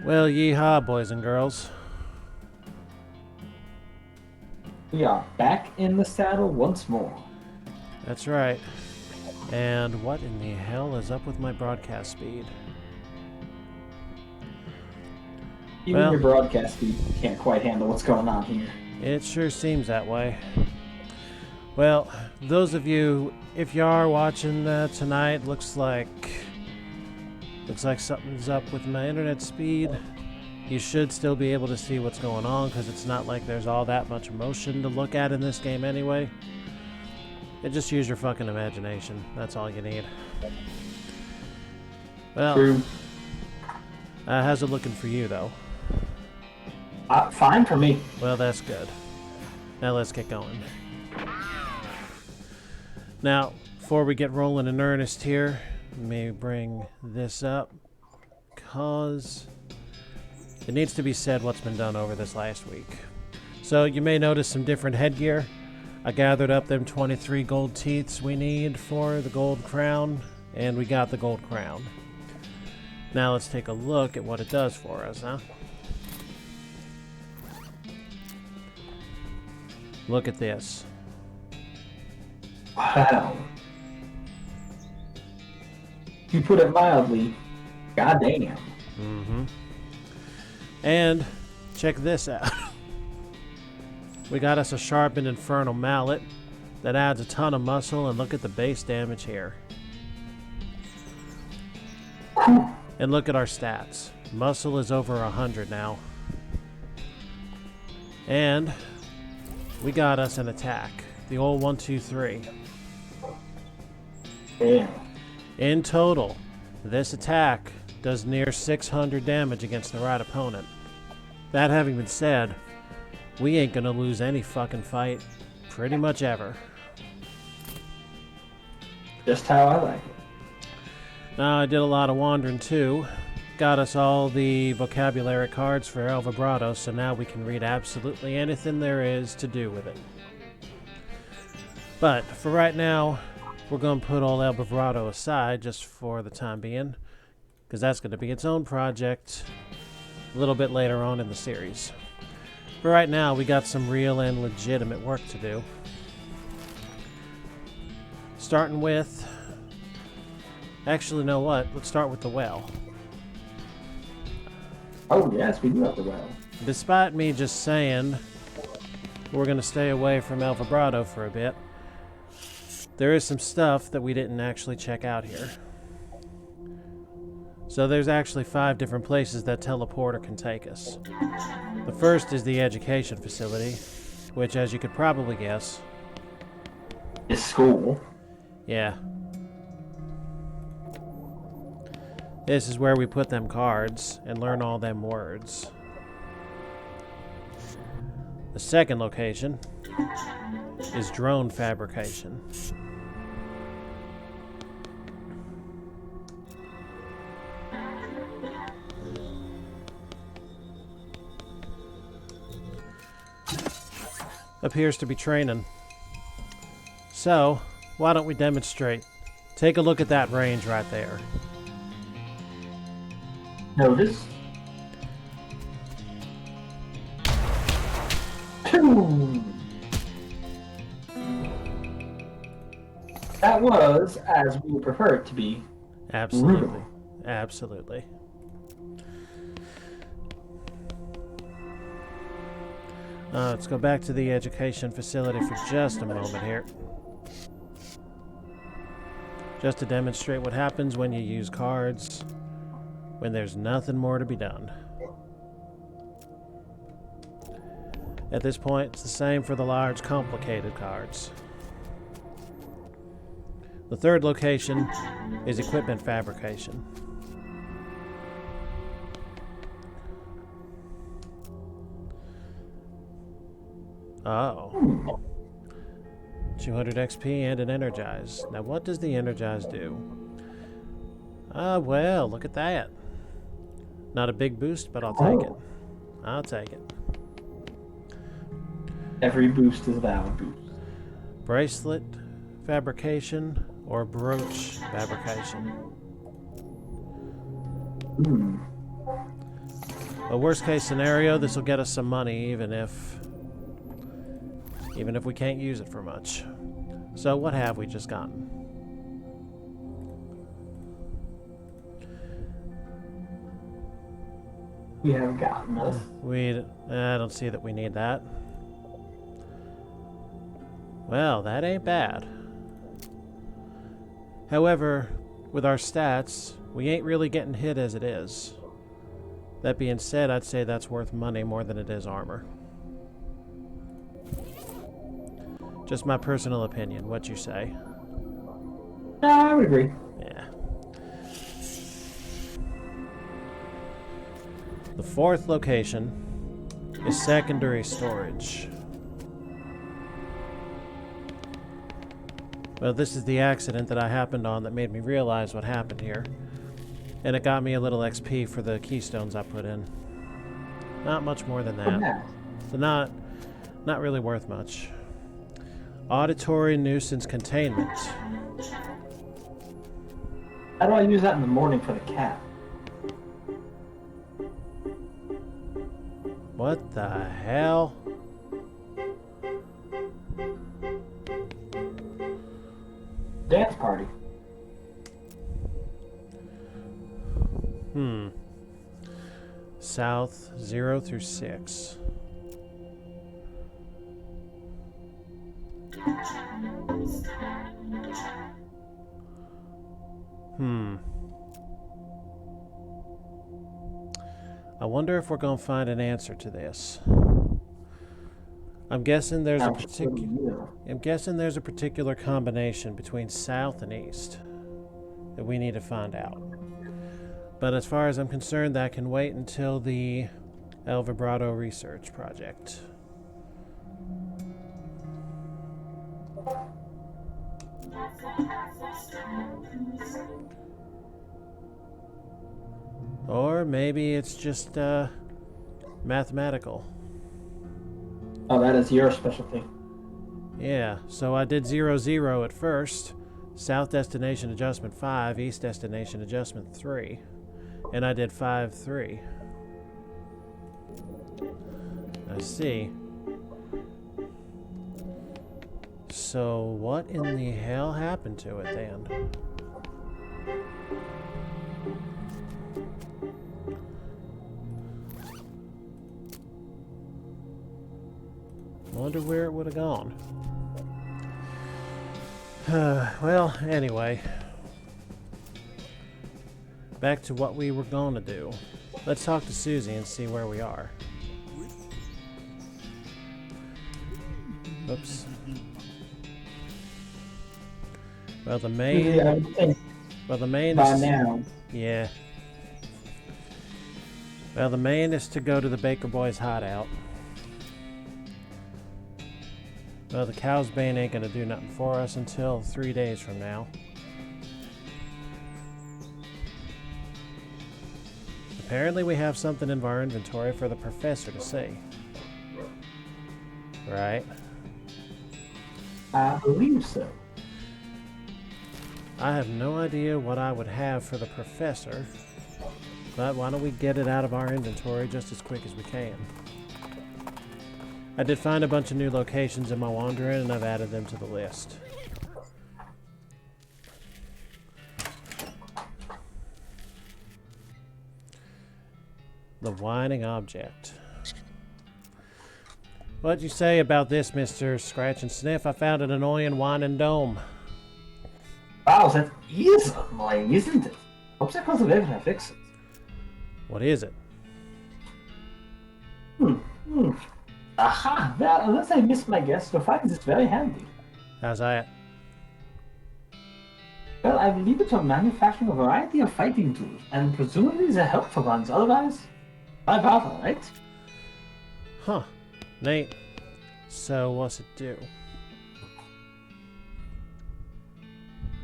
Well, yeehaw, boys and girls. We are back in the saddle once more. That's right. And what in the hell is up with my broadcast speed? Even your broadcast feed can't quite handle what's going on here. It sure seems that way. Well, those of you, if you are watching tonight, looks like something's up with my internet speed. You should still be able to see what's going on because it's not like there's all that much motion to look at in this game anyway. Just use your fucking imagination. That's all you need. Well, True. How's it looking for you, though? Fine for me. Well, that's good. Now let's get going. Now, before we get rolling in earnest here, let me bring this up because it needs to be said what's been done over this last week. So you may notice some different headgear. I gathered up them 23 gold teeths we need for the gold crown, and we got the gold crown. Now let's take a look at what it does for us, huh? Look at this. Wow. You put it mildly. Goddamn. Mm-hmm. And check this out. We got us a sharpened infernal mallet that adds a ton of muscle, and look at the base damage here. And look at our stats. Muscle is over 100 now. And we got us an attack. The old 1, 2, 3. Damn. In total, this attack does near 600 damage against the right opponent. That having been said, we ain't gonna lose any fucking fight pretty much ever. Just how I like it. Now, I did a lot of wandering too. Got us all the vocabulary cards for El Vibrato, so now we can read absolutely anything there is to do with it. But for right now, we're going to put all El Vibrato aside just for the time being, because that's going to be its own project a little bit later on in the series. For right now, we got some real and legitimate work to do. Starting with... Actually, you know what? Let's start with the well. Oh, yes, we do have the well. Despite me just saying we're going to stay away from El Vibrato for a bit, there is some stuff that we didn't actually check out here. So there's actually 5 different places that teleporter can take us. The first is the education facility, which, as you could probably guess, Is school. yeah. This is where we put them cards and learn all them words. The second location is drone fabrication. Appears to be training. So, why don't we demonstrate? Take a look at that range right there. Notice. 2. That was as we would prefer it to be. Absolutely. Real. Absolutely. Let's go back to the education facility for just a moment here. Just to demonstrate what happens when you use cards, when there's nothing more to be done. At this point, it's the same for the large, complicated cards. The third location is equipment fabrication. Oh. 200 XP and an Energize. Now, what does the Energize do? Well, look at that. Not a big boost, but I'll take it. I'll take it. Every boost is a valid boost. Bracelet fabrication or brooch fabrication. But worst case scenario, this will get us some money, even if we can't use it for much. So what have we just gotten? We have gotten this. I don't see that we need that. Well, that ain't bad. However, with our stats, we ain't really getting hit as it is. That being said, I'd say that's worth money more than it is armor. Just my personal opinion. What you say? I would agree. Yeah. The fourth location is secondary storage. Well, this is the accident that I happened on that made me realize what happened here. And it got me a little XP for the keystones I put in. Not much more than that. Yeah. So not really worth much. Auditory nuisance containment. How do I use that in the morning for the cat? What the hell? Dance party. South 0 through 6. I wonder if we're going to find an answer to this. I'm guessing there's a particular combination between south and east that we need to find out. But as far as I'm concerned, that can wait until the El Vibrato research project. Or maybe it's just mathematical. Oh, that is your specialty. Yeah, so I did 0, 0 at first. South destination adjustment 5, east destination adjustment 3. And I did 5, 3. I see. So what in the hell happened to it then? Wonder where it would have gone. Well, anyway. Back to what we were going to do. Let's talk to Susie and see where we are. Oops. Well, the main... Yeah, I would think well, the main by is... now. Yeah. Well, the main is to go to the Baker Boys hideout. Well, the Cow's Bane ain't gonna do nothing for us until 3 days from now. Apparently we have something in our inventory for the professor to see. Right? I believe so. I have no idea what I would have for the professor, but why don't we get it out of our inventory just as quick as we can. I did find a bunch of new locations in my wandering, and I've added them to the list. The whining object. What'd you say about this, Mr. Scratch and Sniff? I found an annoying whining dome. Wow, that is annoying, isn't it? Hope that goes away when I fix it. What is it? Aha! Well, unless I missed my guess, you'll find this very handy. How's that? Well, I believe it will manufacture a variety of fighting tools, and presumably they're helpful ones. Otherwise, why bother, right? Huh. Neat. So, what's it do?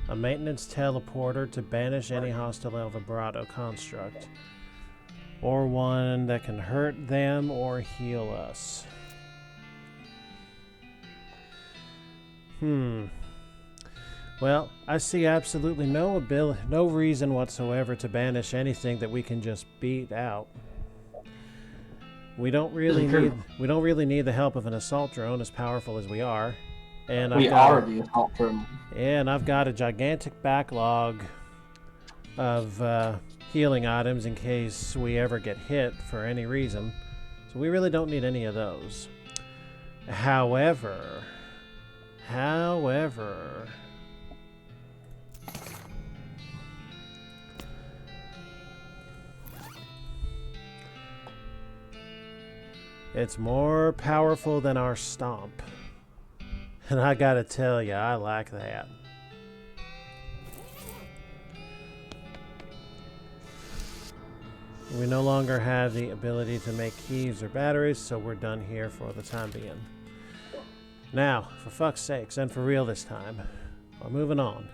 A maintenance teleporter to banish any hostile El Vibrato construct. Or one that can hurt them or heal us. Well, I see absolutely no reason whatsoever to banish anything that we can just beat out. We don't really need the help of an assault drone as powerful as we are. And We are the assault drone. And I've got a gigantic backlog of healing items in case we ever get hit for any reason. So we really don't need any of those. However, it's more powerful than our stomp. And I gotta tell you, I like that. We no longer have the ability to make keys or batteries, so we're done here for the time being. Now, for fuck's sakes, and for real this time, we're moving on.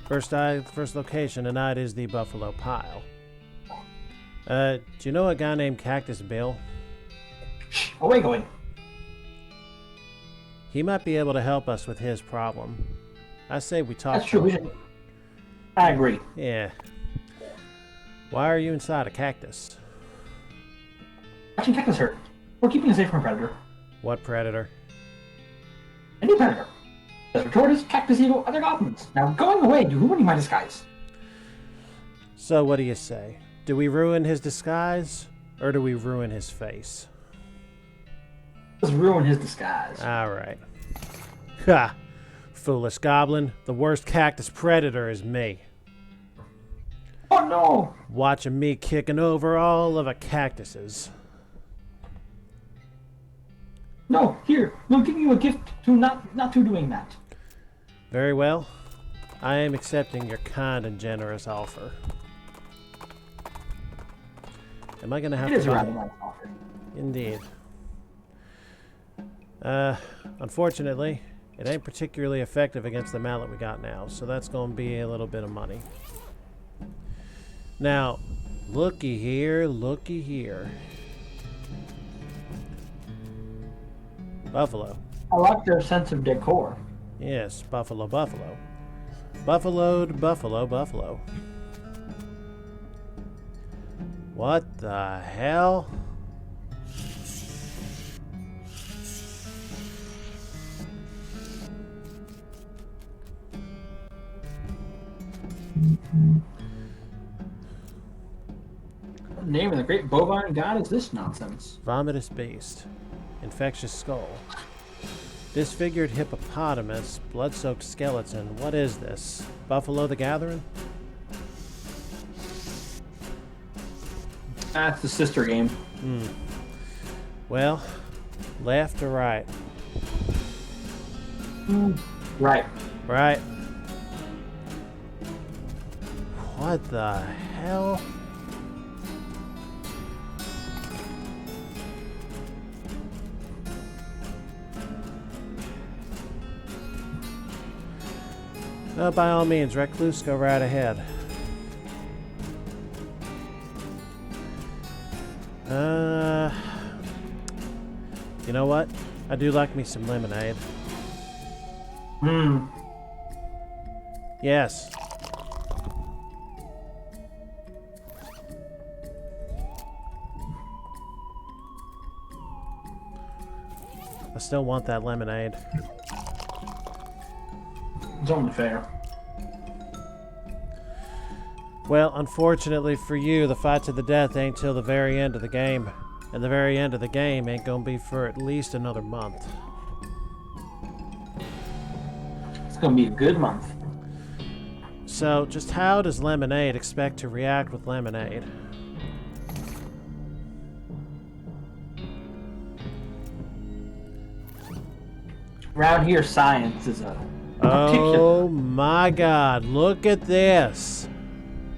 First location tonight is the Buffalo Pile. Do you know a guy named Cactus Bill? Away going. He might be able to help us with his problem. I say we talk. That's true. I agree. Yeah. Why are you inside a cactus? Watching cactus hurt. We're keeping it safe from a predator. What predator? Any predator. Desert tortoise, cactus eagle, other goblins. Now going away, you're ruining my disguise. So what do you say? Do we ruin his disguise, or do we ruin his face? Let's ruin his disguise. Alright. Ha! Foolish goblin. The worst cactus predator is me. Oh no! Watching me kicking over all of the cactuses. No, here. We'll give you a gift to not to doing that. Very well. I am accepting your kind and generous offer. Am I going to have to... It is a rather nice offer. Indeed. Unfortunately, it ain't particularly effective against the mallet we got now, so that's going to be a little bit of money. Now, looky here, looky here. Buffalo. I like their sense of decor. Yes, buffalo, buffalo. Buffaloed, buffalo, buffalo. What the hell? What name of the great bovine god is this nonsense? Vomitous beast. Infectious skull. Disfigured hippopotamus. Blood-soaked skeleton. What is this? Buffalo the Gathering? That's the sister game. Well, left or right? Right. Right. What the hell? By all means, Recluse, go right ahead. You know what? I do like me some lemonade. Yes. I still want that lemonade. It's only fair. Well, unfortunately for you, the fight to the death ain't till the very end of the game. And the very end of the game ain't gonna be for at least another month. It's gonna be a good month. So, just how does Lemonade expect to react with lemonade? Around here, science is a Oh my god, look at this!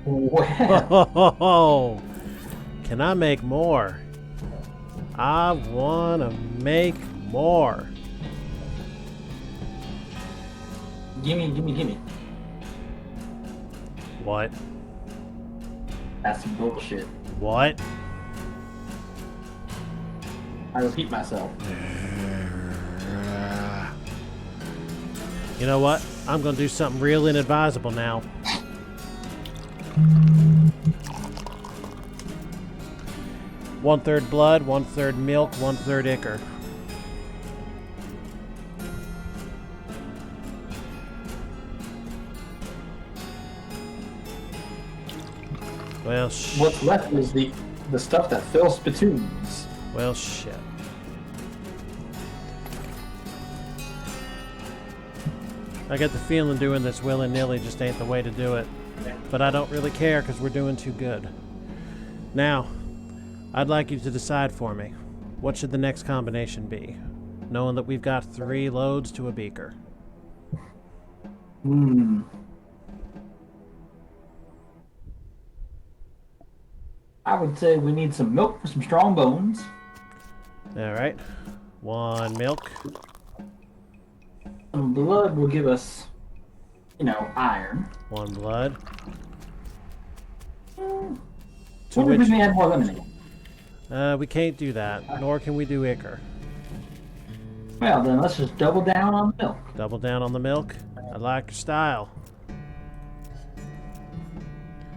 Wow. Oh, can I make more? I wanna make more. Gimme. What? That's some bullshit. What? I repeat myself. You know what? I'm gonna do something real inadvisable now. 1/3 blood, 1/3 milk, 1/3 ichor. Well, what's left is the stuff that fills spittoons. Well, shit. I get the feeling doing this willy-nilly just ain't the way to do it. But I don't really care because we're doing too good. Now, I'd like you to decide for me. What should the next combination be? Knowing that we've got 3 loads to a beaker. I would say we need some milk for some strong bones. Alright. 1 milk. Some blood will give us, iron. 1 blood. Wonder if we may add more lemonade. We can't do that, nor can we do ichor. Well, then let's just double down on milk. Double down on the milk. I like your style.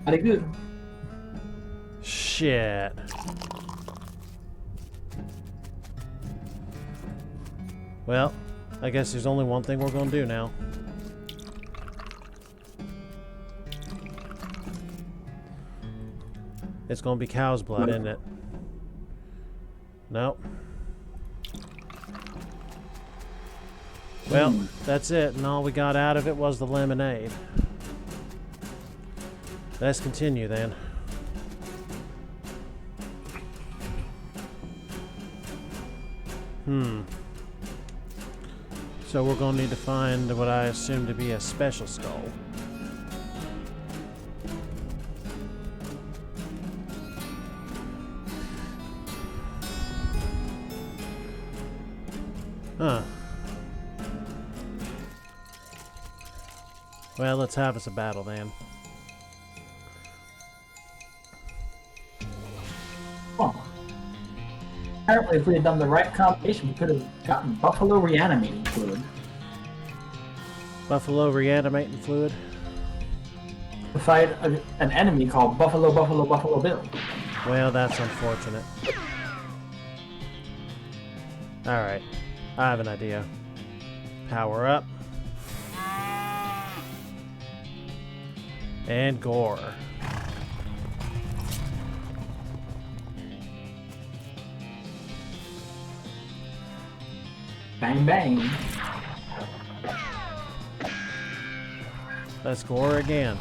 Pretty good. Shit. Well, I guess there's only one thing we're gonna do now. It's gonna be cow's blood, isn't it? Nope. Well, that's it, and all we got out of it was the lemonade. Let's continue then. So we're gonna need to find what I assume to be a special skull. Huh. Well, let's have us a battle then. Oh. Apparently, if we had done the right combination, we could have gotten buffalo reanimating fluid. Buffalo reanimating fluid? To fight an enemy called Buffalo Bill. Well, that's unfortunate. Alright, I have an idea. Power up. And gore. Bang bang. Let's gore again.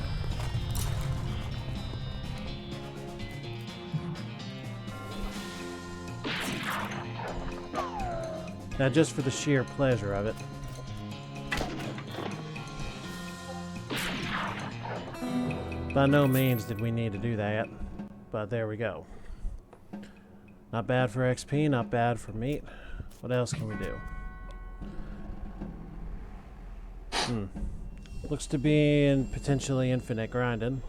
Now, just for the sheer pleasure of it. By no means did we need to do that, but there we go. Not bad for XP, not bad for meat. What else can we do? Looks to be in potentially infinite grinding.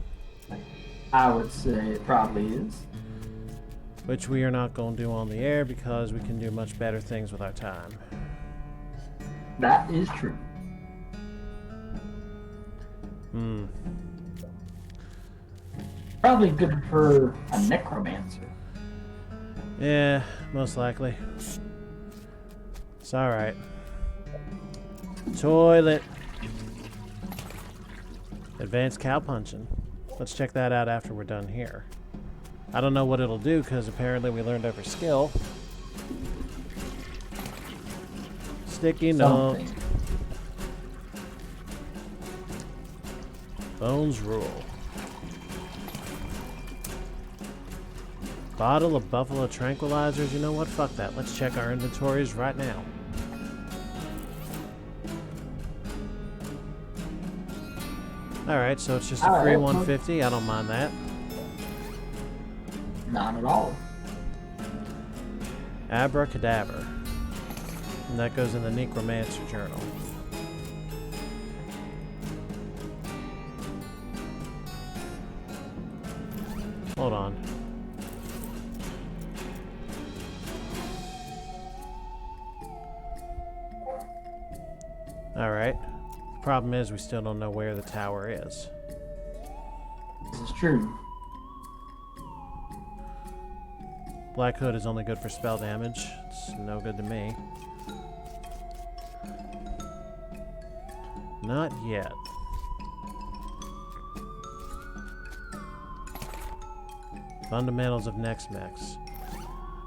I would say it probably is. Which we are not going to do on the air because we can do much better things with our time. That is true. Probably good for a necromancer. Yeah, most likely. It's alright. Toilet. Advanced cow punching. Let's check that out after we're done here. I don't know what it'll do because apparently we learned every skill. Sticky note. Bones rule. Bottle of buffalo tranquilizers. You know what? Fuck that. Let's check our inventories right now. Alright, so it's just a free 150. I don't mind that. Not at all. Abracadabra. And that goes in the Necromancer Journal. Hold on. Alright. The problem is we still don't know where the tower is. This is true. Black Hood is only good for spell damage. It's no good to me. Not yet. Fundamentals of Next Mex.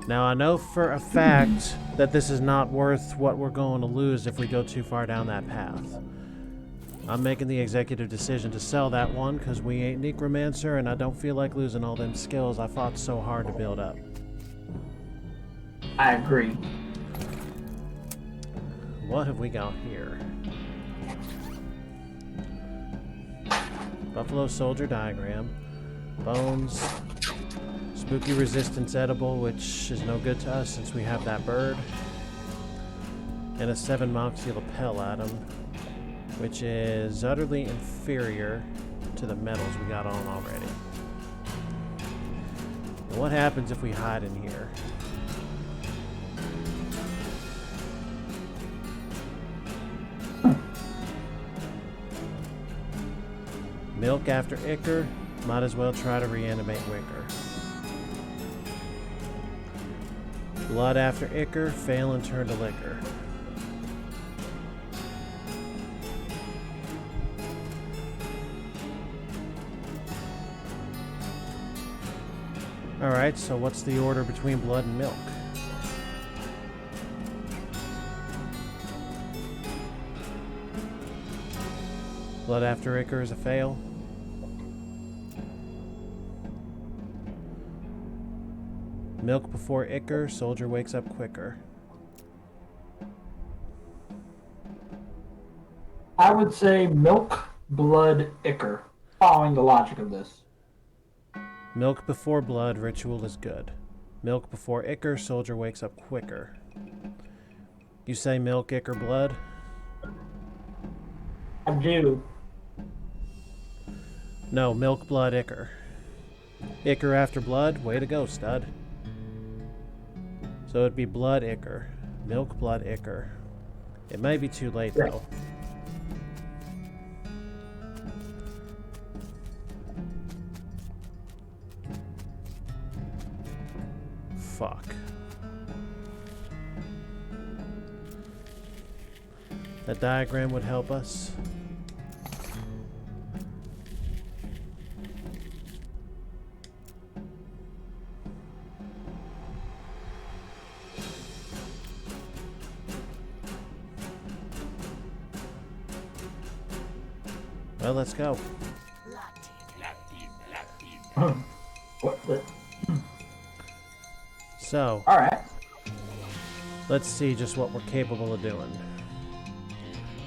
Now, I know for a fact that this is not worth what we're going to lose if we go too far down that path. I'm making the executive decision to sell that one because we ain't Necromancer and I don't feel like losing all them skills I fought so hard to build up. I agree. What have we got here? Buffalo Soldier Diagram. Bones. Spooky Resistance Edible, which is no good to us since we have that bird. And a 7 Moxie Lapel Atom, which is utterly inferior to the medals we got on already. And what happens if we hide in here? Milk after Ichor, might as well try to reanimate Wicker. Blood after Ichor, fail and turn to liquor. Alright, so what's the order between blood and milk? Blood after Ichor is a fail. Milk before Ichor, soldier wakes up quicker. I would say milk, blood, Ichor, following the logic of this. Milk before blood, ritual is good. Milk before Ichor, soldier wakes up quicker. You say milk, Ichor, blood? I do. No, milk, blood, Ichor. Ichor after blood, way to go, stud. So it'd be blood, Ichor. Milk, blood, Ichor. It may be too late, though. Fuck. That diagram would help us. Well, let's go. What the? So, Alright. let's see just what we're capable of doing.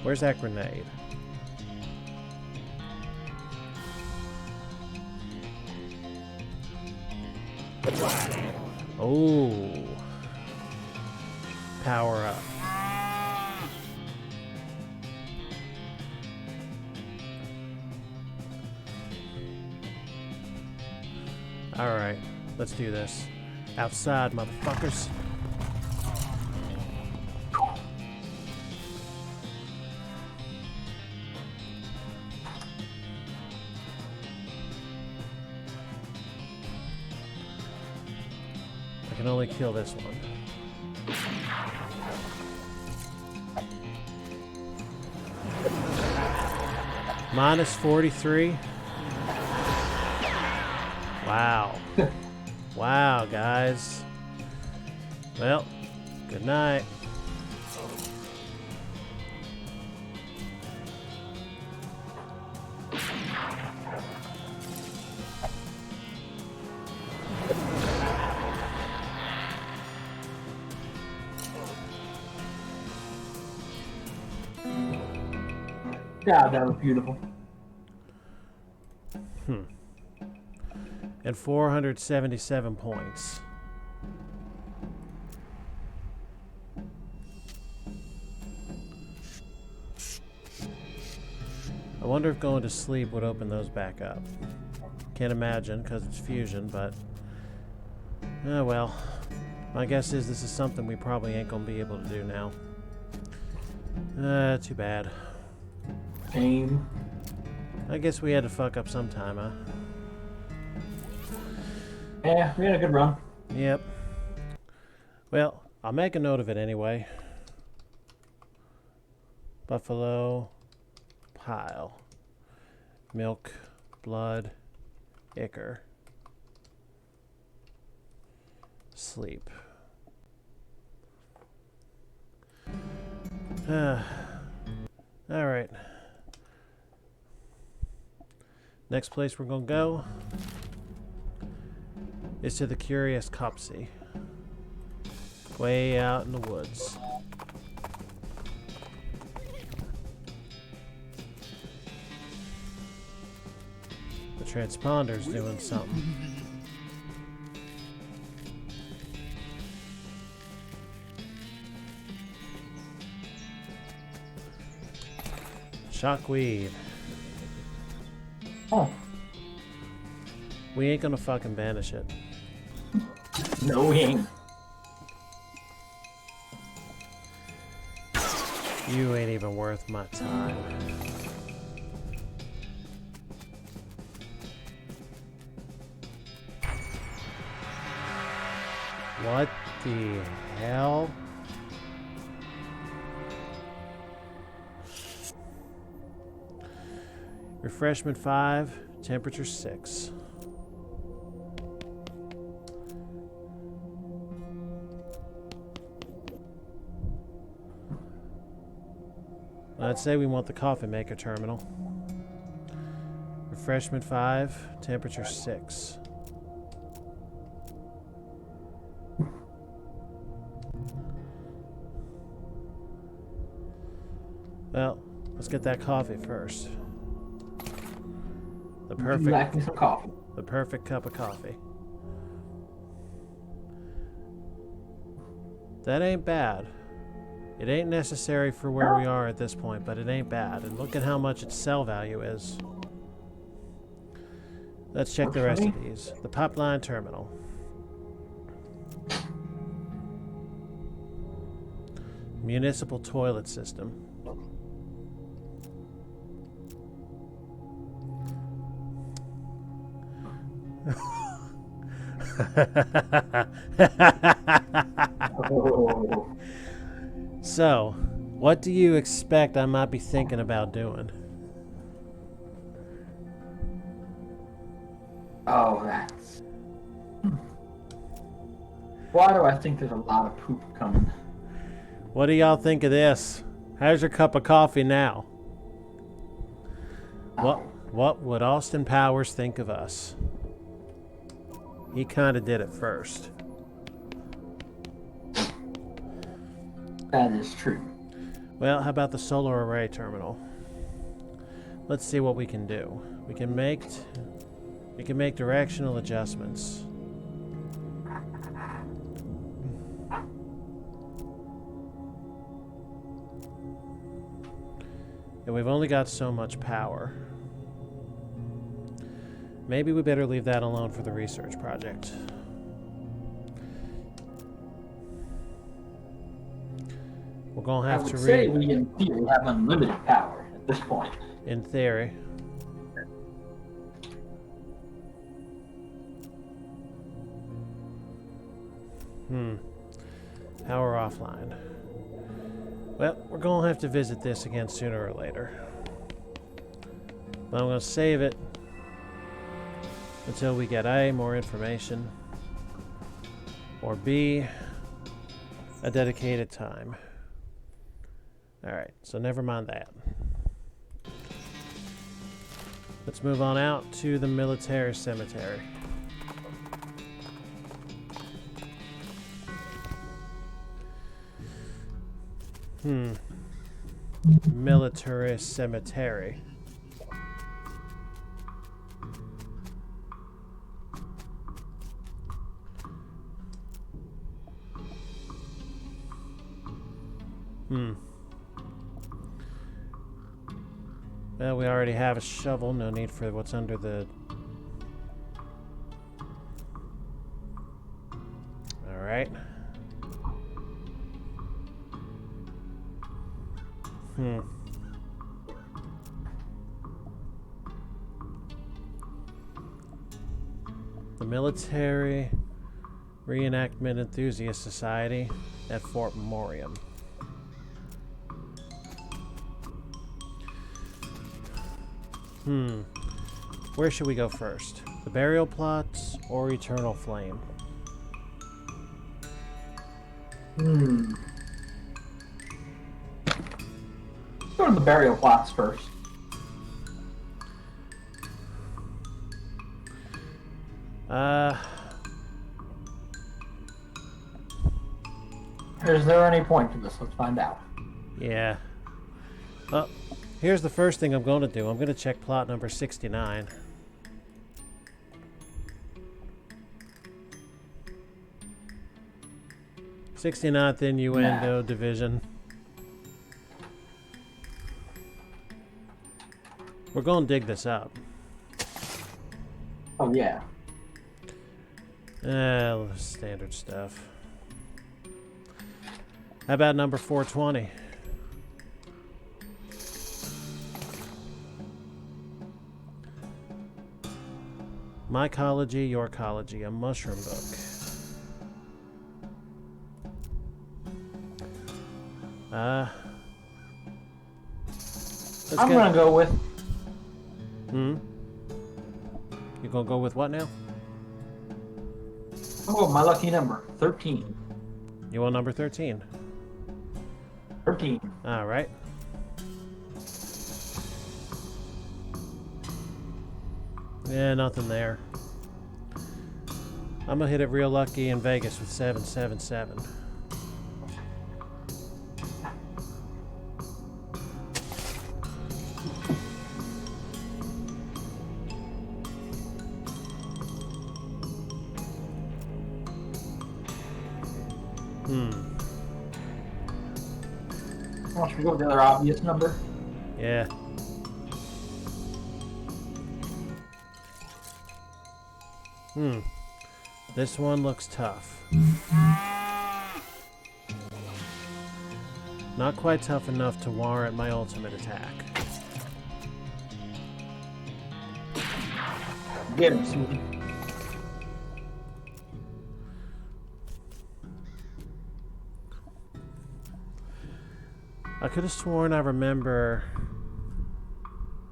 Where's that grenade? Oh. Power up. Alright, let's do this. Outside, motherfuckers. I can only kill this one. Minus 43. Wow. Wow, guys. Well, good night. Yeah, that was beautiful. And 477 points. I wonder if going to sleep would open those back up. Can't imagine because it's fusion, but oh well. My guess is this is something we probably ain't gonna be able to do now. Too bad. Aim. I guess we had to fuck up sometime, huh? Yeah, we had a good run. Yep. Well, I'll make a note of it anyway. Buffalo, pile, milk, blood, ichor, sleep. Alright. Next place we're gonna go is to the Curious Copsey. Way out in the woods. The transponder's doing something. Shockweed. Oh, We ain't gonna fucking banish it. no, we ain't. You ain't even worth my time. What the hell? Refreshment 5, temperature 6. I'd say we want the coffee maker terminal. Refreshment 5, temperature 6. Well, let's get that coffee first. The You like me some coffee? the perfect cup of coffee. That ain't bad. It ain't necessary for where we are at this point, but it ain't bad. And look at how much its sell value is. Let's check the rest of these. The pipeline terminal. Municipal toilet system. Oh, So, what do you expect I might be thinking about doing? oh, that's. Why do I think there's a lot of poop coming? What do y'all think of this? How's your cup of coffee now? What would Austin Powers think of us? He kind of did it first. That is true. Well, how about the solar array terminal? Let's see what we can do. We can make directional adjustments. And we've only got so much power. Maybe we better leave that alone for the research project. We're gonna have I would to say read. we in theory have unlimited power at this point. In theory. Power offline. Well, we're gonna have to visit this again sooner or later. But I'm gonna save it until we get A, more information, or B, a dedicated time. Alright, so never mind that. Let's move on out to the military cemetery. Military cemetery. Well, we already have a shovel. No need for what's under the... Alright. The military Reenactment Enthusiast Society at Fort Memoriam. Where should we go first? The burial plots or Eternal Flame? Go to the burial plots first. Is there any point to this? Let's find out. Yeah. Oh, here's the first thing I'm going to do. I'm going to check plot number 69. '69th Innuendo Division. We're going to dig this up. Oh, yeah. Standard stuff. How about number 420? Mycology, Yorkology, a mushroom book. I'm gonna go with... You gonna go with what now? Oh, my lucky number, 13. You want number 13? 13. Alright. Yeah, nothing there. I'm gonna hit it real lucky in Vegas with 777. Should we go with the other obvious number? Yeah. This one looks tough. Not quite tough enough to warrant my ultimate attack. Get him, sweetie. I could have sworn I remember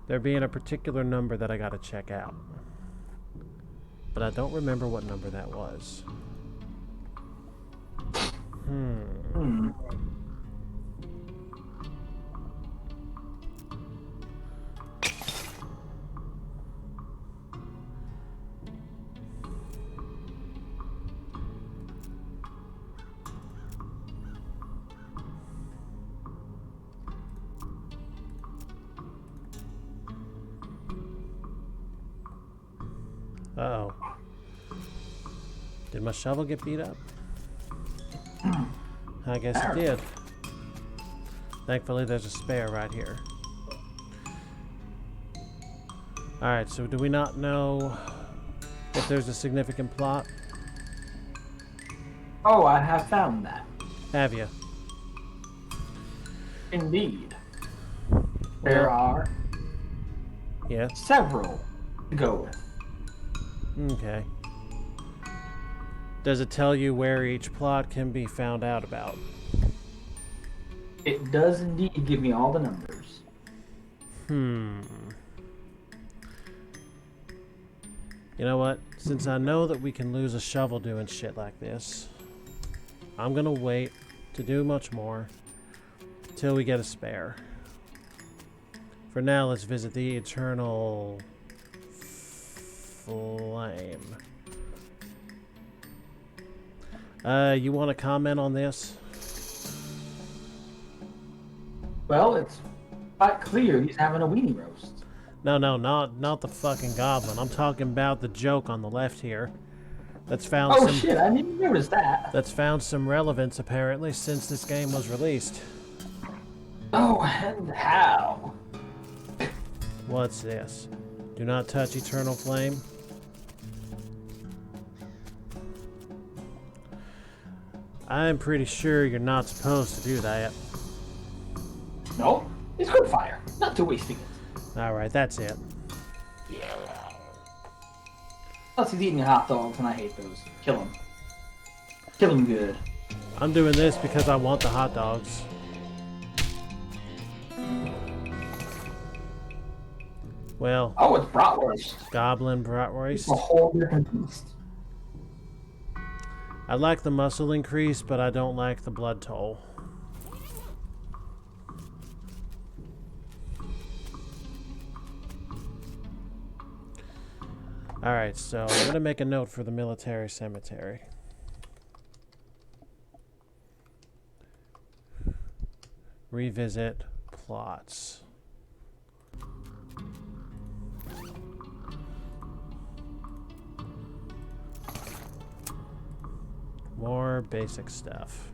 there being a particular number that I gotta check out. But I don't remember what number that was. Uh-oh. Did my shovel get beat up? I guess it did. Thankfully, there's a spare right here. Alright, so do we not know if there's a significant plot? Oh, I have found that. Have you? Indeed. There are several to go with. Okay. Does it tell you where each plot can be found out about? It does indeed give me all the numbers. You know what? Since I know that we can lose a shovel doing shit like this, I'm gonna wait to do much more till we get a spare. For now, let's visit the Eternal Flame. You want to comment on this? Well, it's quite clear he's having a weenie roast. No, not the fucking goblin. I'm talking about the joke on the left here. That's found Oh shit, I didn't even notice that. That's found some relevance apparently since this game was released. Oh, and how? What's this? Do not touch Eternal Flame. I'm pretty sure you're not supposed to do that. No, it's good fire. Not to wasting it. Alright, that's it. Plus he's eating hot dogs and I hate those. Kill him. Kill him good. I'm doing this because I want the hot dogs. Well, Oh, it's bratwurst. goblin It's a bratwurst. whole different beast. I like the muscle increase, but I don't like the blood toll. Alright, so I'm going to make a note for the military cemetery. Revisit plots. More basic stuff.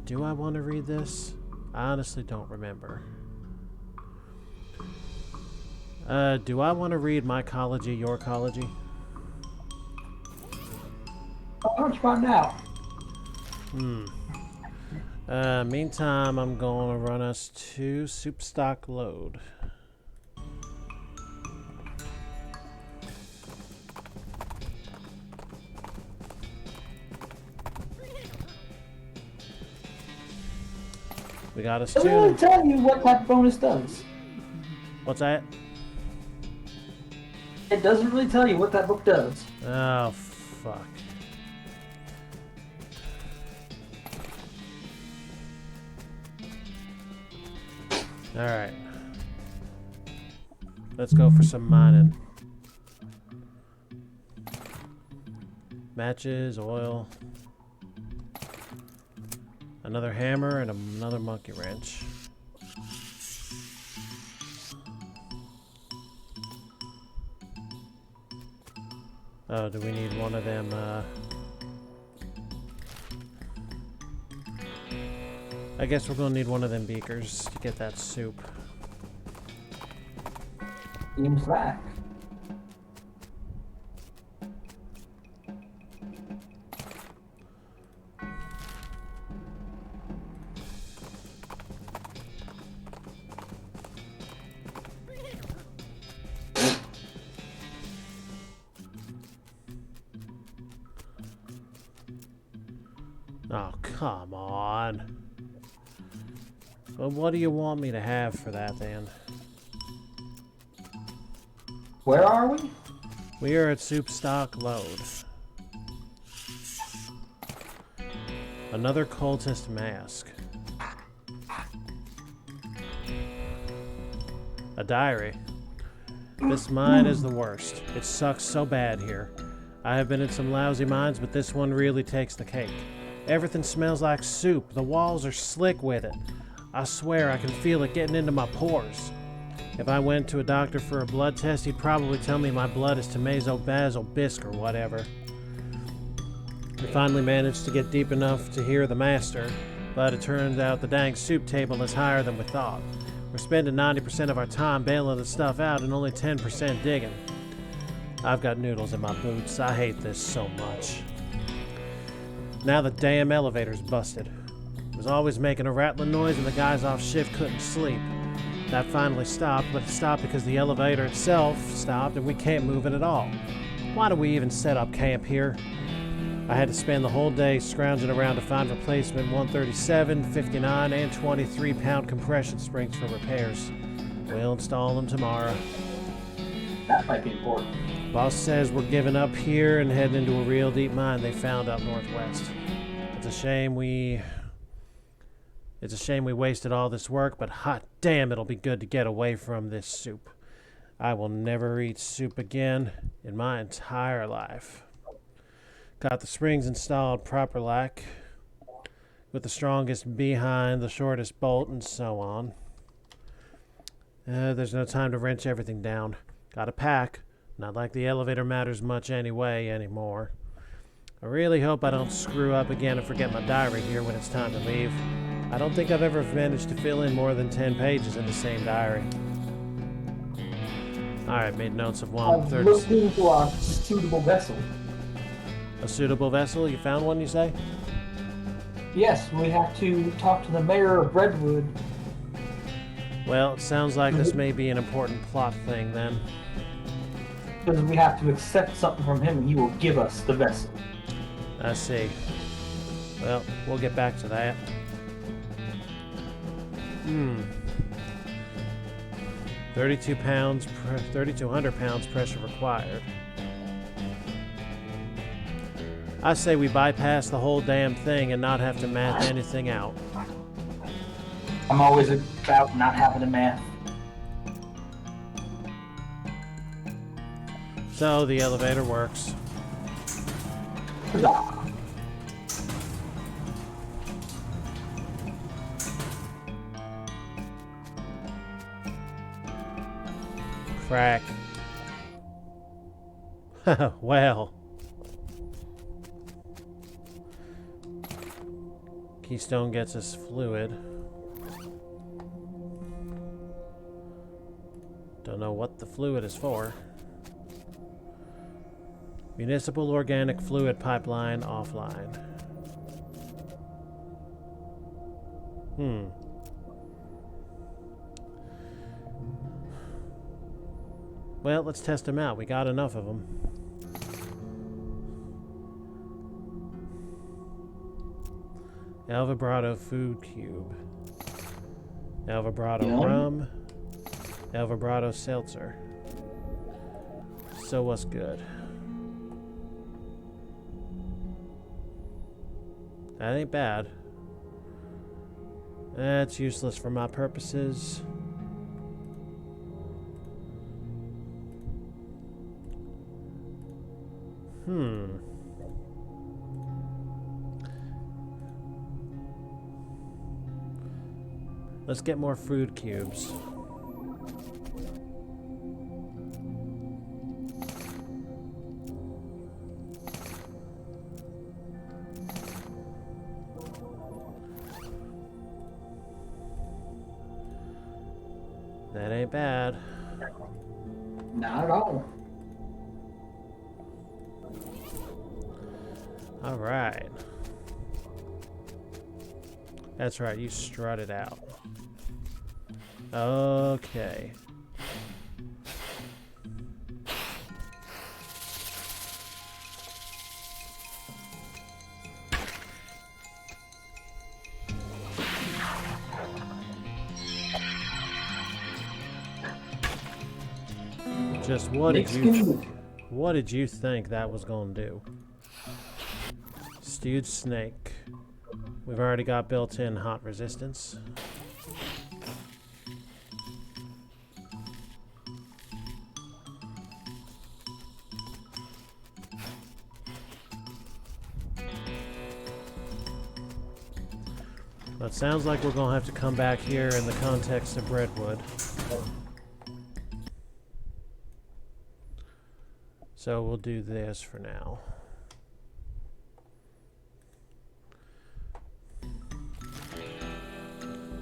Do I want to read this? I honestly don't remember. Do I want to read my ecology, your ecology? Why don't you find out? Meantime, I'm going to run us to soup stock load. We got us Doesn't really two. tell you what that bonus does. What's that? It doesn't really tell you what that book does. Oh, fuck. Alright. Let's go for some mining. Matches, oil. Another hammer and another monkey wrench. Oh, do we need one of them, I guess we're gonna need one of them beakers to get that soup. Seems back. Oh, come on. Well, what do you want me to have for that, then? Where are we? We are at soup stock load. Another cultist mask. A diary. This mine is the worst. It sucks so bad here. I have been in some lousy mines, but this one really takes the cake. Everything smells like soup. The walls are slick with it. I swear I can feel it getting into my pores. If I went to a doctor for a blood test, he'd probably tell me my blood is tomato basil bisque or whatever. We finally managed to get deep enough to hear the master, but it turns out the dang soup table is higher than we thought. We're spending 90% of our time bailing the stuff out and only 10% digging. I've got noodles in my boots. I hate this so much. Now the damn elevator's busted. It was always making a rattling noise and the guys off shift couldn't sleep. That finally stopped, but it stopped because the elevator itself stopped and we can't move it at all. Why do we even set up camp here? I had to spend the whole day scrounging around to find replacement 137, 59, and 23-pound compression springs for repairs. We'll install them tomorrow. That might be important. Boss says we're giving up here and heading into a real deep mine they found up northwest. It's a shame we wasted all this work, but hot damn, it'll be good to get away from this soup. I will never eat soup again in my entire life. Got the springs installed proper like, with the strongest behind, the shortest bolt, and so on. There's no time to wrench everything down. Gotta pack. Not like the elevator matters much anymore. I really hope I don't screw up again and forget my diary here when it's time to leave. I don't think I've ever managed to fill in more than 10 pages in the same diary. Alright, made notes of I've looked into a suitable vessel. A suitable vessel? You found one, you say? Yes, we have to talk to the mayor of Redwood Well, it sounds like this may be an important plot thing then. Because we have to accept something from him and he will give us the vessel. I see. Well, we'll get back to that. 3,200 pounds pressure required. I say we bypass the whole damn thing and not have to math anything out. I'm always about not having to math. So the elevator works. Huzzah. Crack. Well. Keystone gets us fluid. Don't know what the fluid is for. Municipal organic fluid pipeline offline. Well, let's test them out. We got enough of them. Alvabrado food cube. Alvabrado rum. Alvabrado seltzer. So what's good? That ain't bad. That's useless for my purposes. Let's get more food cubes. That ain't bad. Not at all. All right. That's right, you strut it out. Okay. Just what did you think that was going to do? Stewed snake. We've already got built-in hot resistance. But it sounds like we're going to have to come back here in the context of Breadwood. So we'll do this for now.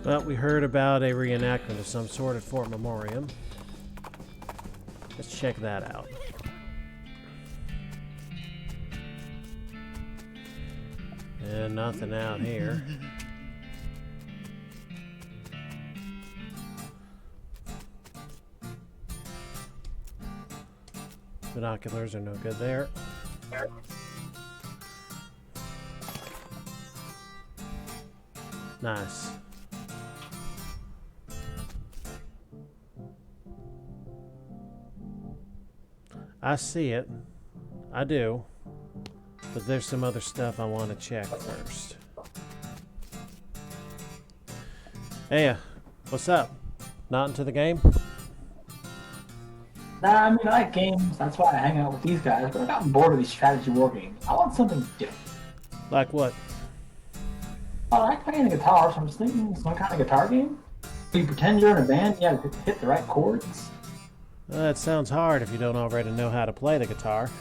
Well, we heard about a reenactment of some sort at Fort Memoriam. Let's check that out. And nothing out here. Binoculars are no good there. Nice. I see it. I do. But there's some other stuff I want to check first. Hey, what's up? Not into the game? Nah, I mean, I like games. That's why I hang out with these guys. But I've gotten bored of these strategy war games. I want something different. Like what? I like playing the guitar, so I'm just thinking some kind of guitar game. You pretend you're in a band, you gotta hit the right chords. That sounds hard if you don't already know how to play the guitar.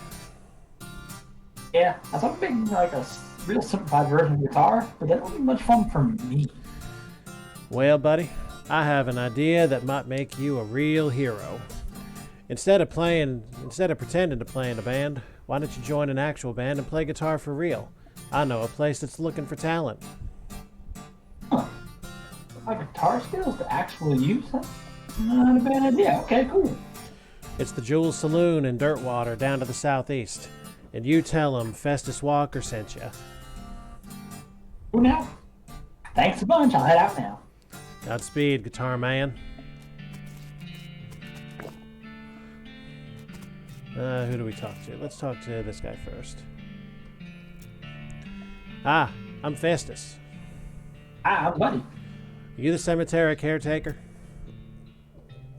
Yeah, that's what I'm like a real simplified version of guitar, but that won't be much fun for me. Well, buddy, I have an idea that might make you a real hero. Instead of pretending to play in a band, why don't you join an actual band and play guitar for real? I know a place that's looking for talent. Huh. my guitar skills to actually use them? Not a bad idea. Okay, cool. It's the Jewel Saloon in Dirtwater down to the southeast. And you tell them Festus Walker sent you. Who now? Thanks a bunch. I'll head out now. Godspeed, guitar man. Who do we talk to? Let's talk to this guy first. Ah, I'm Festus. Hi, I'm Buddy. Are you the cemetery caretaker?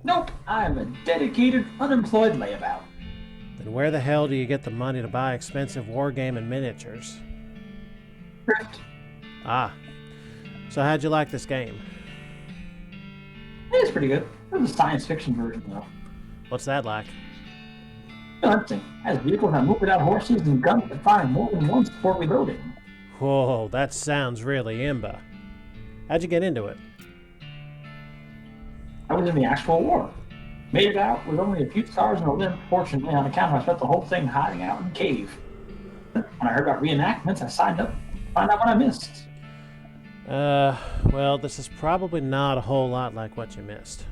Nope, I'm a dedicated, unemployed layabout. Then where the hell do you get the money to buy expensive wargaming miniatures? Thrift. Ah, so how'd you like this game? It's pretty good. There's a science fiction version, though. What's that like? Hunting has vehicles that move without horses and guns that fire more than once before reloading. Whoa, that sounds really imba. How'd you get into it? I was in the actual war. Made it out with only a few scars and a limp, fortunately, on account of I spent the whole thing hiding out in a cave. When I heard about reenactments, I signed up to find out what I missed. Well, this is probably not a whole lot like what you missed.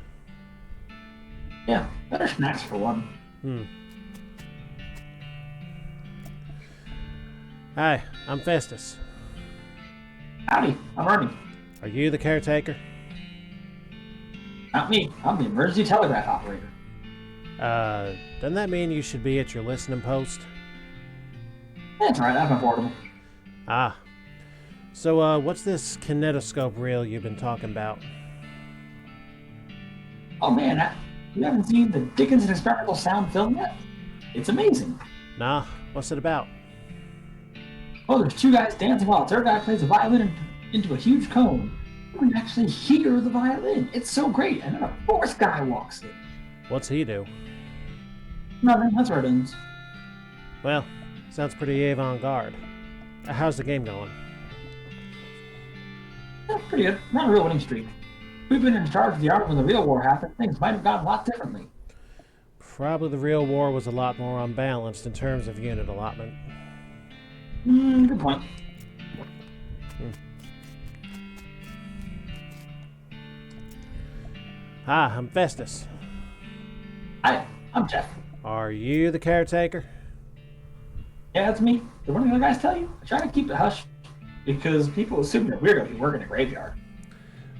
Yeah, better snacks for one. Hi, I'm Festus. Howdy, I'm Ernie. Are you the caretaker? Not me, I'm the emergency telegraph operator. Doesn't that mean you should be at your listening post? That's alright, I'm affordable. Ah. So, what's this kinetoscope reel you've been talking about? Oh man, you haven't seen the Dickinson experimental sound film yet? It's amazing. Nah, what's it about? Oh, there's two guys dancing while a third guy plays a violin into a huge cone. You can actually hear the violin. It's so great. And then a fourth guy walks in. What's he do? Nothing, that's where it ends. Well, sounds pretty avant-garde. How's the game going? Yeah, pretty good. Not a real winning streak. We've been in charge of the army when the real war happened. Things might have gone a lot differently. Probably the real war was a lot more unbalanced in terms of unit allotment. Good point. Hi, I'm Festus. Hi, I'm Jeff. Are you the caretaker? Yeah, that's me. Did one of the other guys tell you? I try to keep it hush because people assume that we're going to be working a graveyard.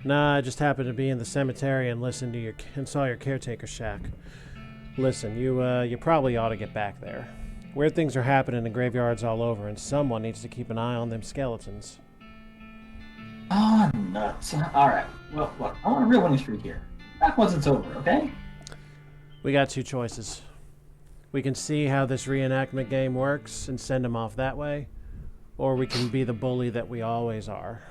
Nah, I just happened to be in the cemetery and listened to and saw your caretaker shack. Listen, you probably ought to get back there. Weird things are happening in graveyards all over, and someone needs to keep an eye on them skeletons. Oh, nuts. Alright, well, look, I want a real winning streak here. Back once it's over, okay? We got two choices. We can see how this reenactment game works and send them off that way, or we can be the bully that we always are.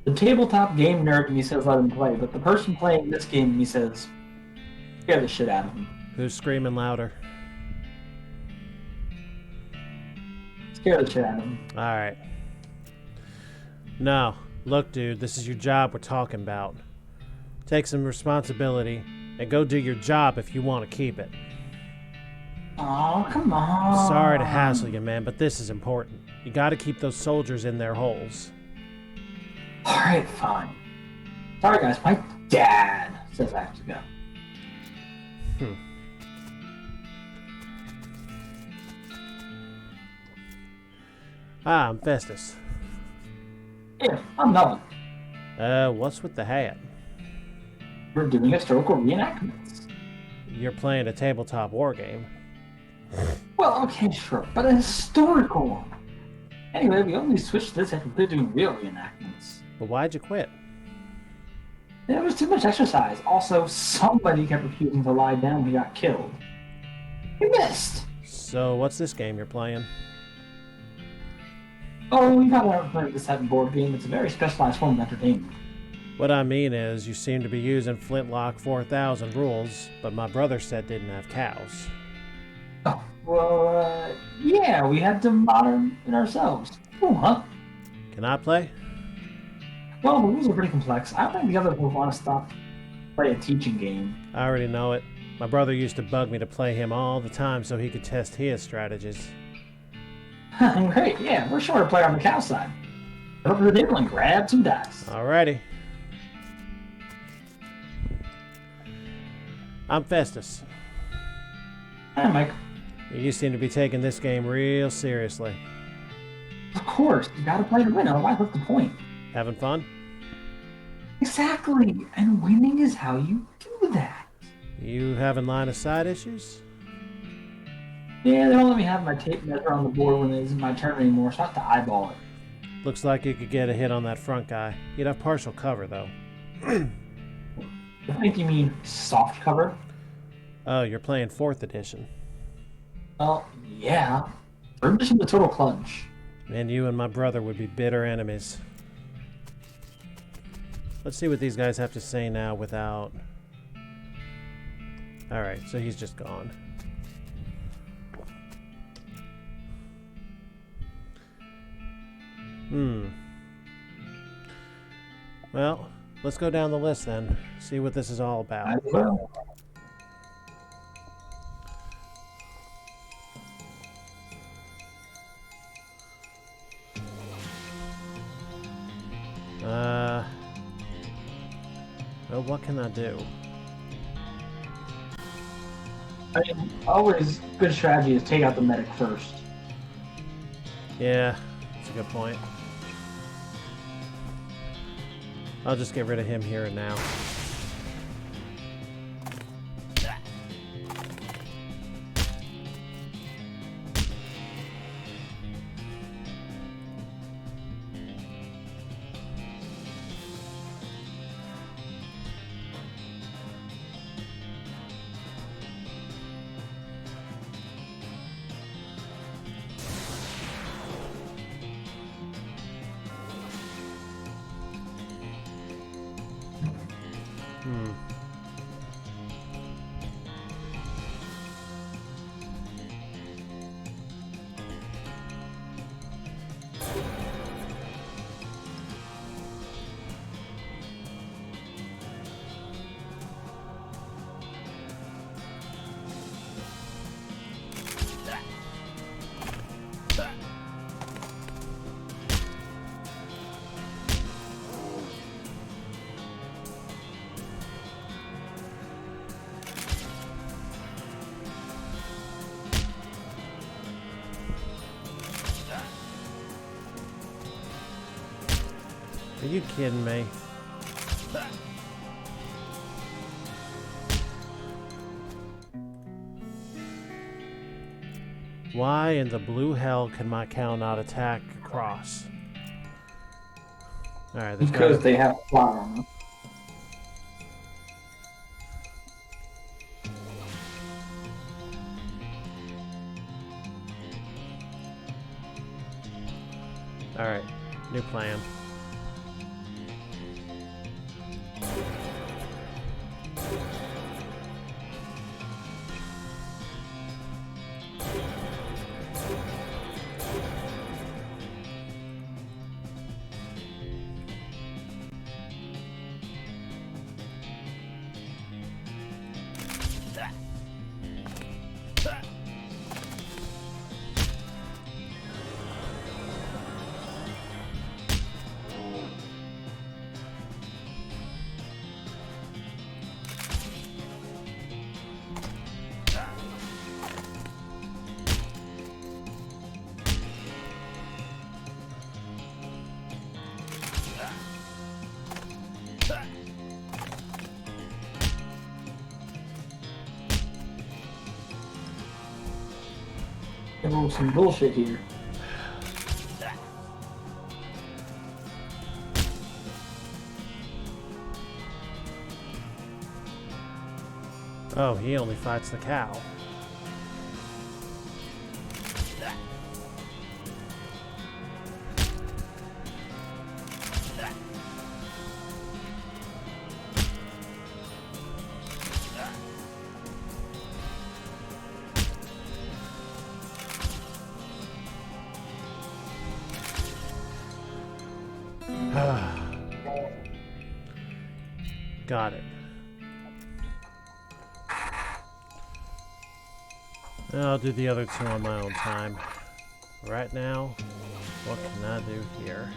The tabletop game nerd in me says let him play, but the person playing this game in me says, scare the shit out of him. Who's screaming louder? Scare the shit out of him. Alright. No, look dude, this is your job we're talking about. Take some responsibility and go do your job if you want to keep it. Oh, come on. Sorry to hassle you, man, but this is important. You gotta keep those soldiers in their holes. Alright, fine. Sorry guys, my dad says I have to go. Ah, I'm Festus. Yeah, I'm Melvin. What's with the hat? We're doing historical reenactments. You're playing a tabletop war game. Well, okay, sure, but a historical one. Anyway, we only switched this after we're doing real reenactments. But why'd you quit? There was too much exercise. Also, somebody kept refusing to lie down when he got killed. He missed. So, what's this game you're playing? Oh, we got to play the set and board game. It's a very specialized form of entertainment. What I mean is, you seem to be using Flintlock 4000 rules, but my brother said didn't have cows. Oh, well, yeah, we had to modern it ourselves. Cool, huh? Can I play? Well, the rules are pretty complex. I think the others will want to stop play a teaching game. I already know it. My brother used to bug me to play him all the time so he could test his strategies. Great, yeah, we're short a player on the cow side. Go up to the table and grab some dice. Alrighty. I'm Festus. Hi, Mike. You seem to be taking this game real seriously. Of course, you gotta play to win, otherwise what's the point? Having fun? Exactly, and winning is how you do that. You having line of sight issues? Yeah, they don't let me have my tape measure on the board when it isn't my turn anymore, so I have to eyeball it. Looks like you could get a hit on that front guy. You'd have partial cover, though. I think you mean soft cover? Oh, you're playing 4th edition. Well, yeah. Third edition the total plunge. And you and my brother would be bitter enemies. Let's see what these guys have to say now without... Alright, so he's just gone. Well, let's go down the list then. See what this is all about. I will. Well, what can I do? I mean, always good strategy is take out the medic first. Yeah, that's a good point. I'll just get rid of him here and now. Are you kidding me? Why in the blue hell can my cow not attack across? Alright, Because they have fire on them. Alright, new plan. There was some bullshit here. Oh, he only fights the cow. Got it. I'll do the other two on my own time. Right now, what can I do here?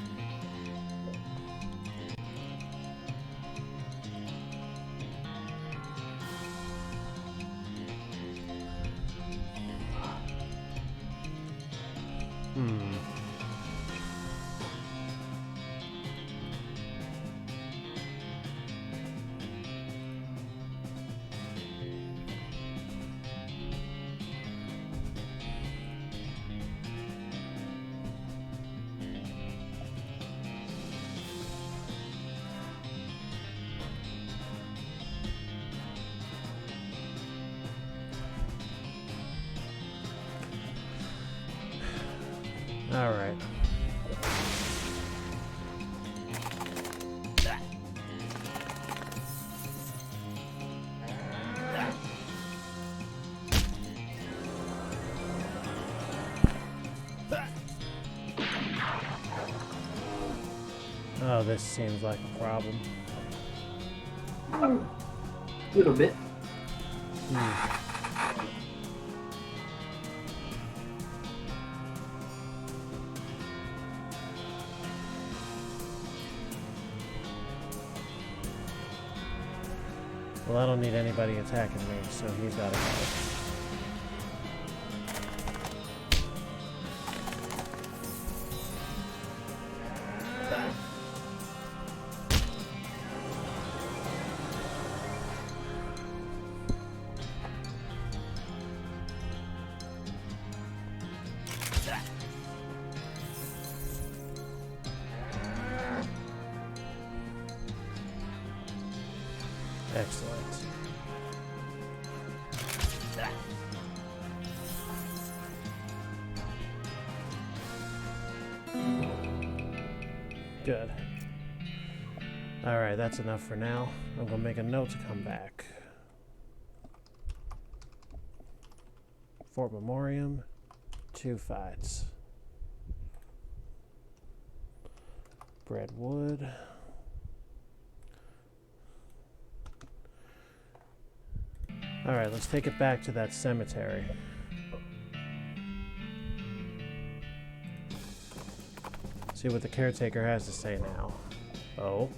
All right. Oh, this seems like a problem. A little bit. Well, I don't need anybody attacking me, so he's got to go. Excellent. Good. Alright, that's enough for now. I'm gonna make a note to come back. Fort Memoriam, 2 fights. Breadwood. Alright, let's take it back to that cemetery. See what the caretaker has to say now. Oh.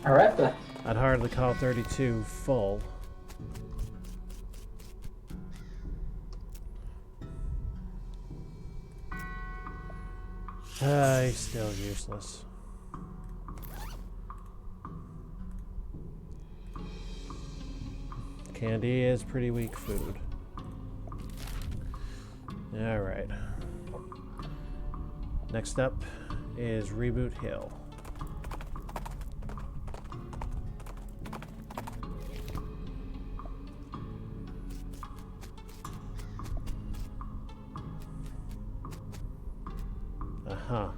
Alright, I'd hardly call 32 full. He's still useless. Candy is pretty weak food. Alright. Next up is Reboot Hill. Uh-huh.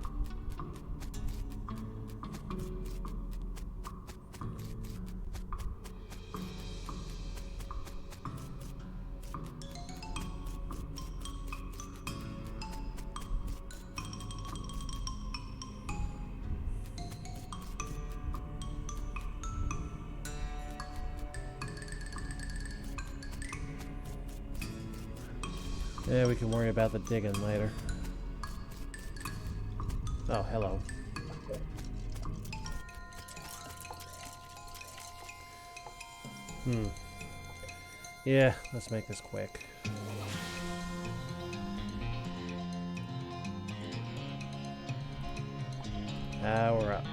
Yeah, we can worry about the digging later. Oh, hello. Yeah, let's make this quick. We're up.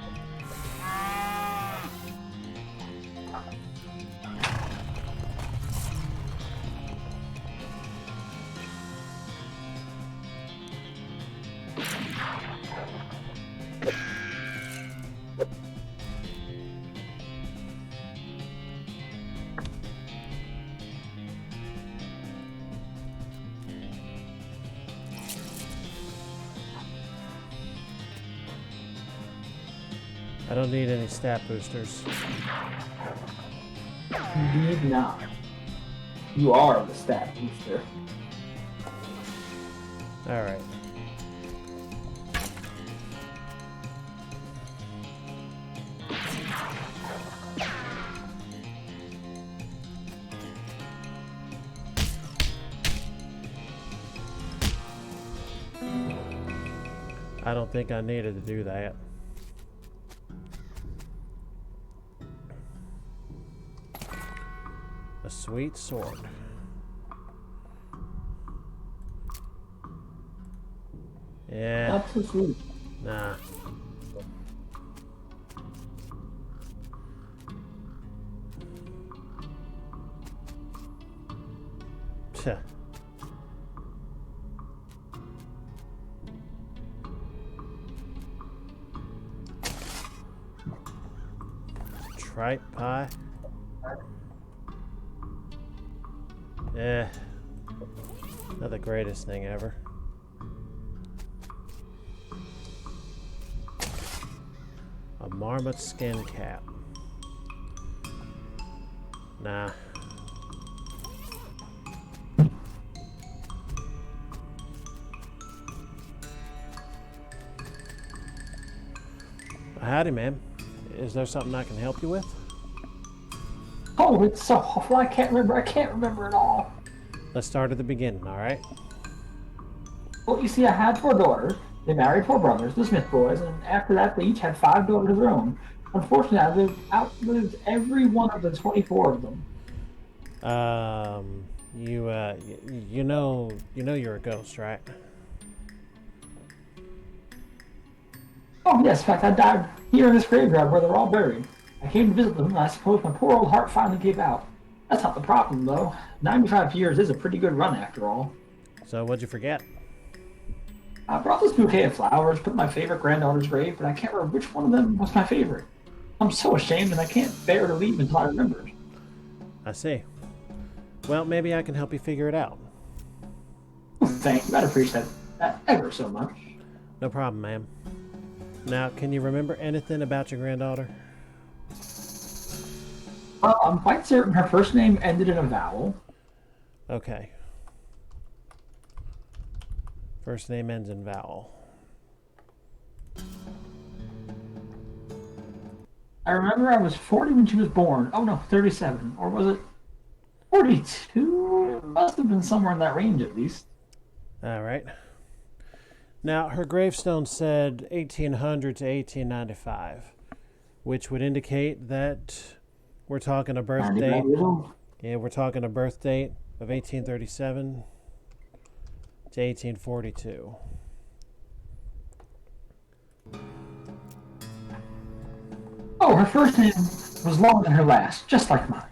I don't need any stat boosters. you need not. You are the stat booster. Alright. I don't think I needed to do that. A sweet sword. Yeah. Not so sweet. Nah. Psha. Tripe pie. Yeah. Not the greatest thing ever. A marmot skin cap. Nah. Howdy, ma'am. Is there something I can help you with? Oh, it's so awful. I can't remember it all. Let's start at the beginning, all right? Well, you see, I had 4 daughters. They married 4 brothers, the Smith boys, and after that, they each had 5 daughters of their own. Unfortunately, I outlived every one of the 24 of them. You know you're a ghost, right? Oh, yes, in fact, I died here in this graveyard where they're all buried. I came to visit them, and I suppose my poor old heart finally gave out. That's not the problem, though. 95 years is a pretty good run, after all. So what'd you forget? I brought this bouquet of flowers, put in my favorite granddaughter's grave, but I can't remember which one of them was my favorite. I'm so ashamed, and I can't bear to leave until I remember. I see. Well, maybe I can help you figure it out. Oh, thank you. I'd appreciate that ever so much. No problem, ma'am. Now, can you remember anything about your granddaughter? I'm quite certain her first name ended in a vowel. Okay. First name ends in vowel. I remember I was 40 when she was born. Oh no, 37. Or was it 42? It must have been somewhere in that range at least. All right. Now, her gravestone said 1800 to 1895, which would indicate that we're talking a birth date. Yeah, we're talking a birth date of 1837 to 1842. Oh, her first name was longer than her last, just like mine.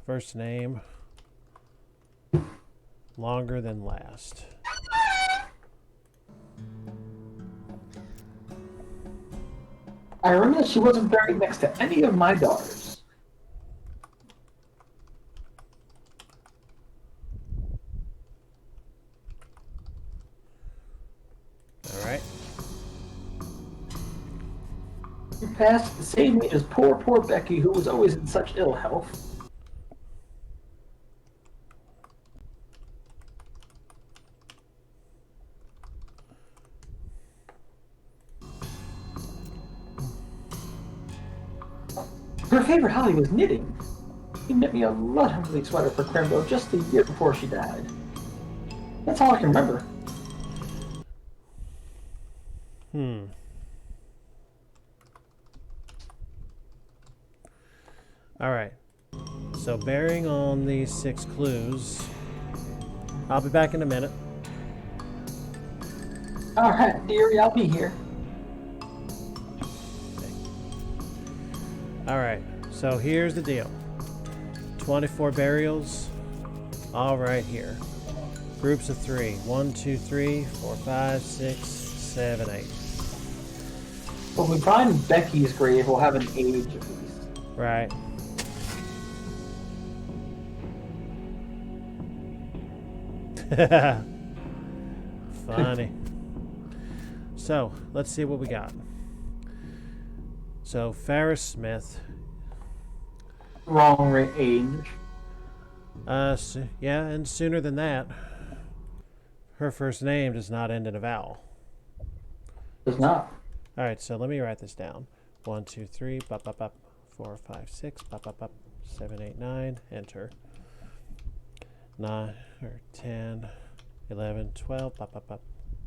First name longer than last. I remember that she wasn't buried next to any of my daughters. All right. She passed the same age as poor Becky, who was always in such ill health. Her favorite hobby was knitting. She knit me a lovely sweater for Crimbo just a year before she died. That's all I can remember. All right. So bearing on these 6 clues, I'll be back in a minute. All right, dearie, I'll be here. All right. So here's the deal. 24 burials, all right here. Groups of 3. 1, 2, 3, 4, 5, 6, 7, 8. When we find Becky's grave, we'll have an age at least. Right. Funny. So, let's see what we got. So, Ferris Smith. Wrong age. Yeah, and sooner than that. Her first name does not end in a vowel. Does not. All right, so let me write this down. 1, 2, 3, bop, bop, bop. 4, 5, 6, bop, bop, bop. 7, 8, 9, enter. 9 or 10, 11, 12, bop, bop, bop.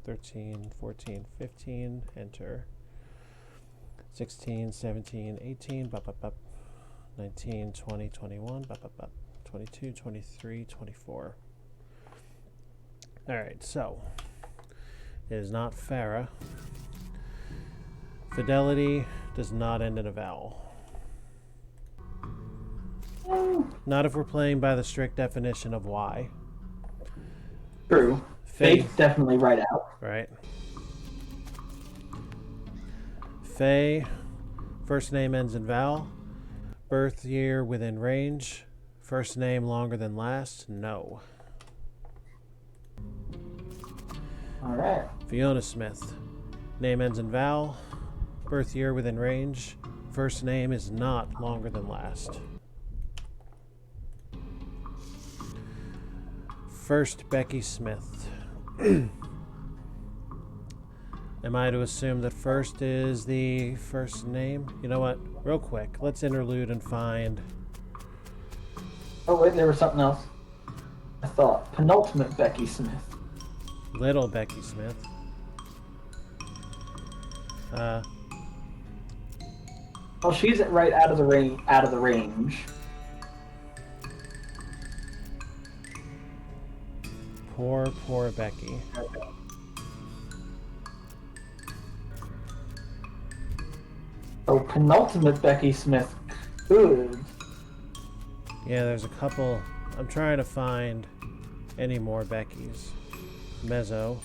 13, 14, 15, enter. 16, 17, 18, 19, 20, 21, 22, 23, 24. Alright, so it is not Farah. Fidelity does not end in a vowel. Not if we're playing by the strict definition of Y. True. Faith definitely right out. Right. Faye, first name ends in vowel. Birth year within range. First name longer than last. No. All right. Fiona Smith, name ends in vowel. Birth year within range. First name is not longer than last. First Becky Smith. Am I to assume that first is the first name? You know what? Real quick, let's interlude and find... Oh wait, there was something else. I thought penultimate Becky Smith. Little Becky Smith. Well, she's right out of the range. Poor Becky. Okay. Oh, penultimate Becky Smith. Good. Yeah, there's a couple. I'm trying to find any more Beckys. Mezzo.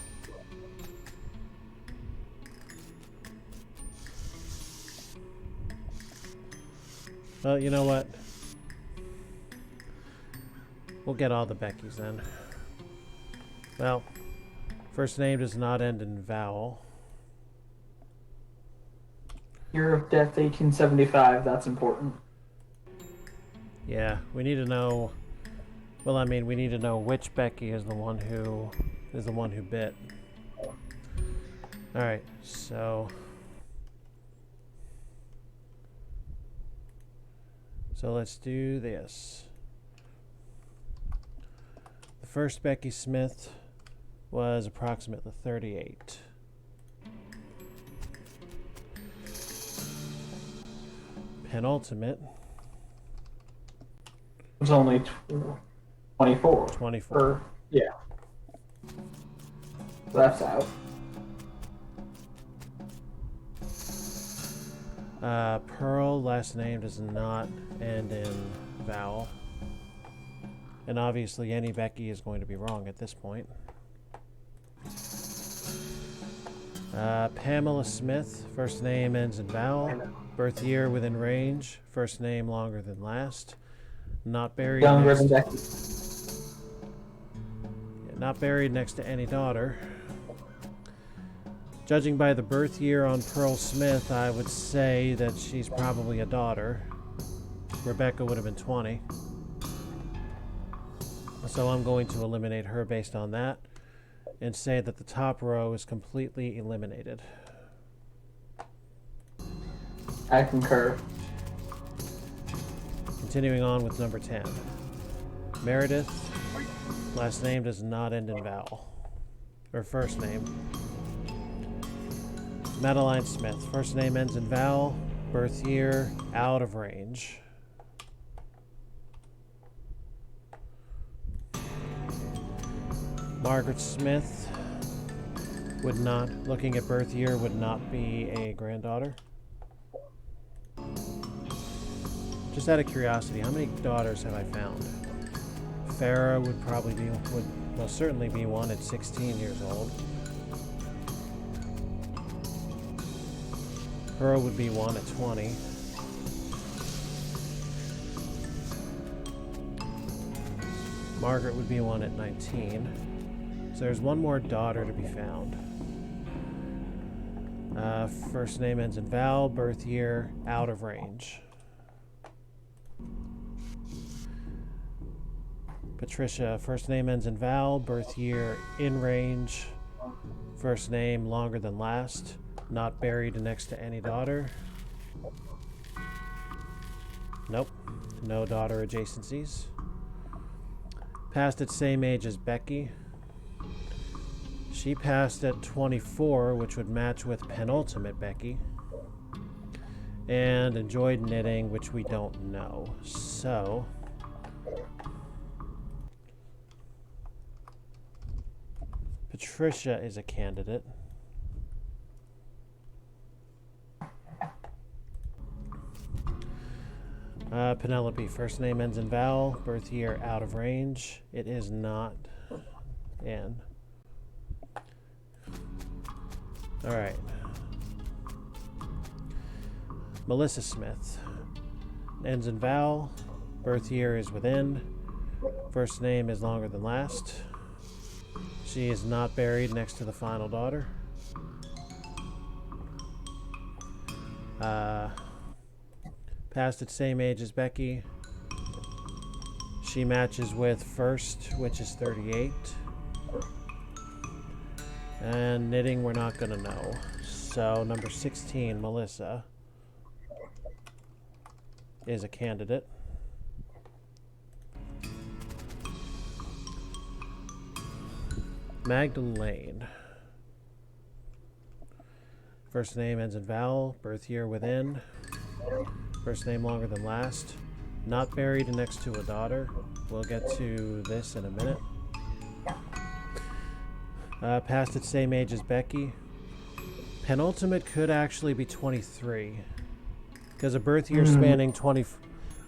Well, you know what? We'll get all the Beckys then. Well, first name does not end in vowel. Year of death, 1875. That's important. Yeah, we need to know. Well, I mean, we need to know which Becky is the one who bit. All right, so let's do this. The first Becky Smith was approximately 38. Penultimate. It was only 24. 24. Yeah. So that's out. Pearl, last name does not end in vowel. And obviously any Becky is going to be wrong at this point. Pamela Smith, first name ends in vowel. Birth year within range. First name longer than last. Not buried next to, not buried next to any daughter. Judging by the birth year on Pearl Smith, I would say that she's probably a daughter. Rebecca would have been 20. So I'm going to eliminate her based on that and say that the top row is completely eliminated. I concur. Continuing on with number 10. Meredith, last name does not end in vowel. Or first name. Madeline Smith, first name ends in vowel. Birth year, out of range. Margaret Smith would not, looking at birth year, would not be a granddaughter. Just out of curiosity, how many daughters have I found? Farah would probably be, would most certainly be one at 16 years old. Pearl would be one at 20. Margaret would be one at 19. So there's one more daughter to be found. First name ends in vowel, birth year, out of range. Patricia, first name ends in vowel, birth year, in range. First name longer than last, not buried next to any daughter. Nope, no daughter adjacencies. Passed at same age as Becky. She passed at 24, which would match with penultimate Becky. And enjoyed knitting, which we don't know. So... Patricia is a candidate. Penelope, first name ends in vowel, birth year out of range. It is not Anne. Alright. Melissa Smith, ends in vowel, birth year is within, first name is longer than last. She is not buried next to the final daughter. Passed at same age as Becky. She matches with first, which is 38. And knitting, we're not going to know. So, number 16, Melissa, is a candidate. Magdalene. First name ends in vowel, birth year within. First name longer than last. Not buried next to a daughter. We'll get to this in a minute. Passed at same age as Becky. Penultimate could actually be 23. Because a birth year spanning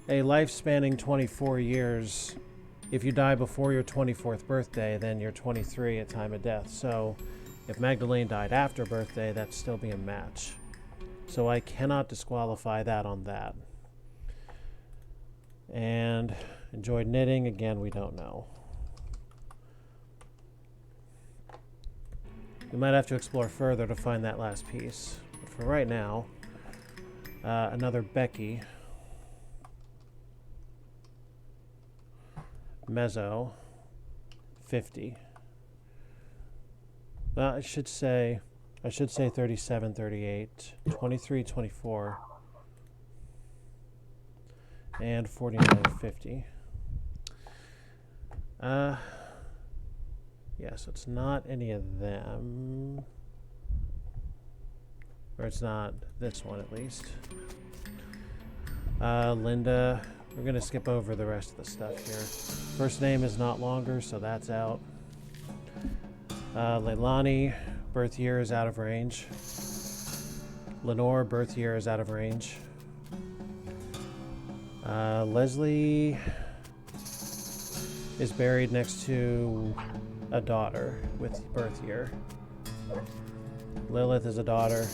a life spanning 24 years, if you die before your 24th birthday, then you're 23 at time of death. So if Magdalene died after birthday, that'd still be a match. So I cannot disqualify that on that. And enjoyed knitting, again, we don't know. We might have to explore further to find that last piece. But for right now, another Becky. Mezzo, 50. Well, I should say 37, 38, 23, 24, and 49, 50. Yeah, so it's not any of them. Or it's not this one, at least. Linda, we're going to skip over the rest of the stuff here. First name is not longer, so that's out. Leilani, birth year is out of range. Lenore, birth year is out of range. Leslie is buried next to a daughter with birth year. Lilith is a daughter.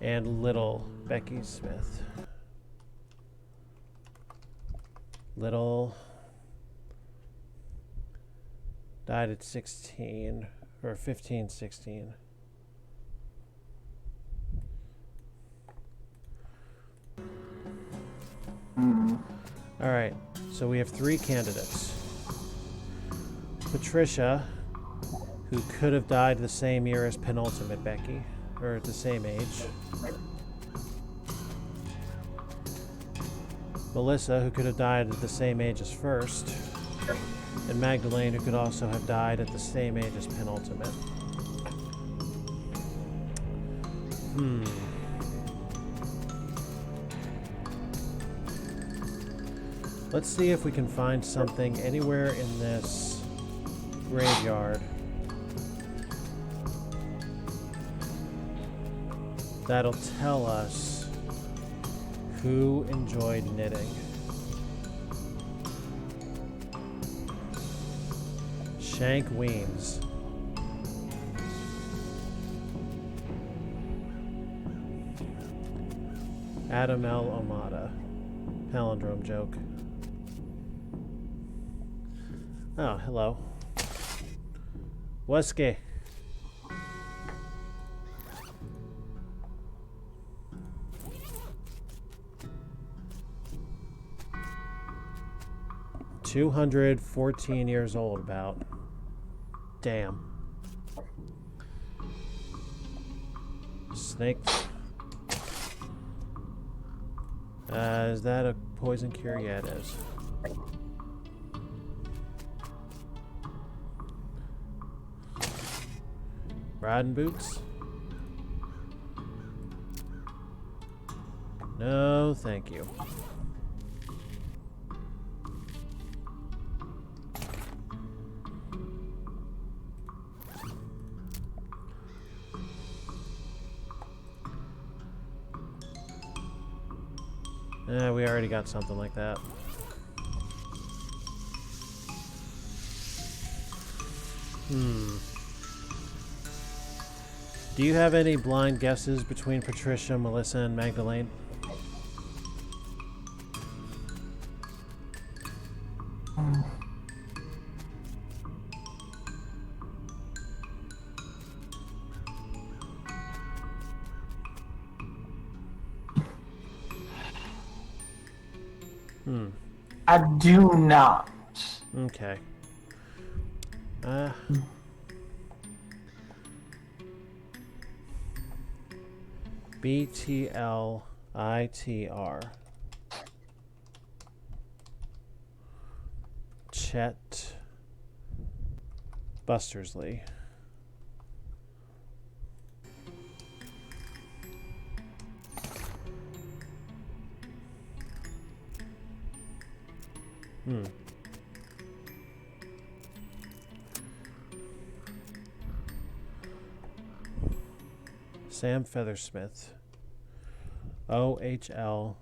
And little Becky Smith. Little died at 16 or 15, 16. All right, so we have 3 candidates. Patricia, who could have died the same year as penultimate Becky, or at the same age. Melissa, who could have died at the same age as first. And Magdalene, who could also have died at the same age as penultimate. Let's see if we can find something anywhere in this graveyard that'll tell us who enjoyed knitting. Shank Weems. Adam L. Omada. Palindrome joke. Oh, hello. Weske. $214 old, about. Damn. Snakes. Is that a poison cure? Yeah, it is. Riding boots? No, thank you. We already got something like that. Do you have any blind guesses between Patricia, Melissa, and Magdalene? I do not. Okay. BTLITR. Chet Bustersley. Sam Feathersmith. OHLGHE.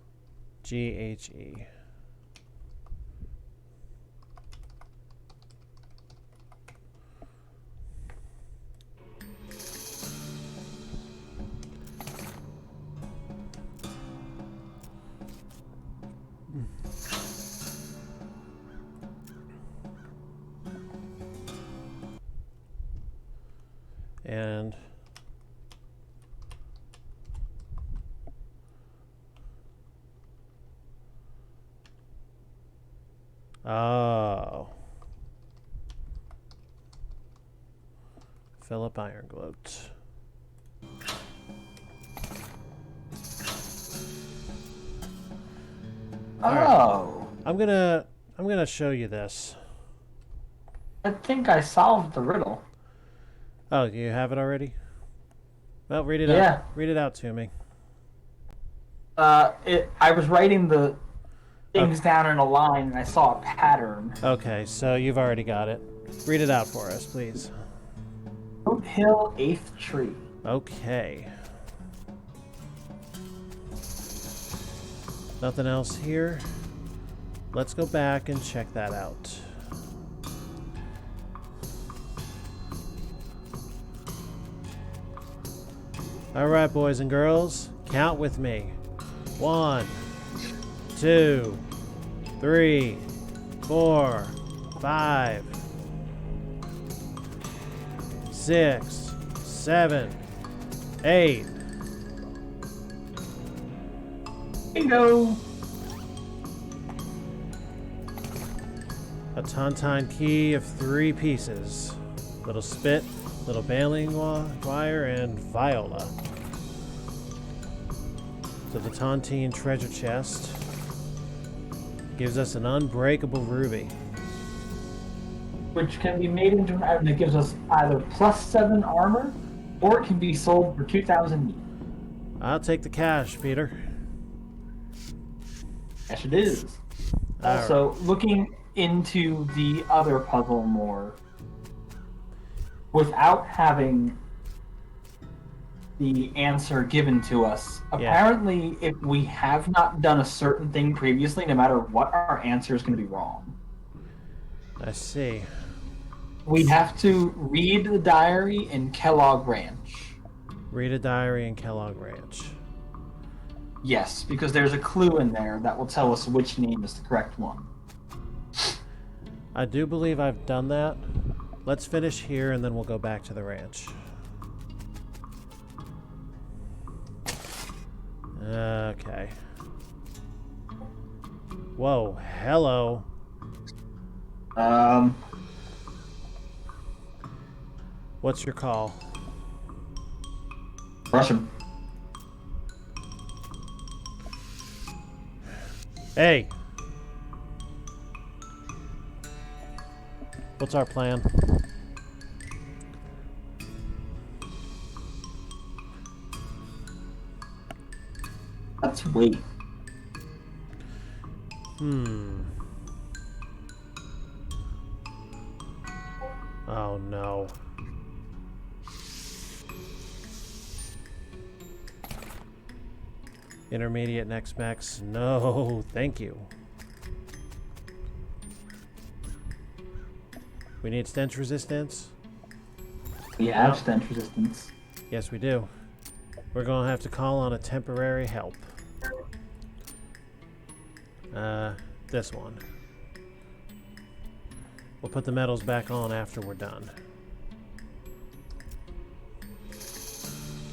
And oh, Philip Irongloat. Oh. I'm gonna show you this. I think I solved the riddle. Oh, you have it already? Well, read it Yeah. out. Read it out to me. I was writing the things down in a line and I saw a pattern. Okay, so you've already got it. Read it out for us, please. Oat Hill, 8th tree. Okay. Nothing else here. Let's go back and check that out. All right, boys and girls, count with me. 1, 2, 3, 4, 5, 6, 7, 8. Bingo! A Tontine key of 3 pieces. Little spit, little baling wire, and viola. So the Tontine treasure chest gives us an unbreakable ruby. Which can be made into an item that gives us either +7 armor, or it can be sold for 2,000 each. I'll take the cash, Peter. Yes, it is. Also, looking into the other puzzle more, without having the answer given to us, apparently if we have not done a certain thing previously, no matter what, our answer is going to be wrong. I see. We have to read the diary in Kellogg Ranch. Read a diary in Kellogg Ranch. Yes, because there's a clue in there that will tell us which name is the correct one. I do believe I've done that. Let's finish here and then we'll go back to the ranch. Okay. Whoa, hello. What's your call? Russian. Hey! What's our plan? Let's wait. Oh no. Intermediate next max. No, thank you. We need stench resistance? We have stench resistance. Yes, we do. We're gonna have to call on a temporary help. This one. We'll put the metals back on after we're done.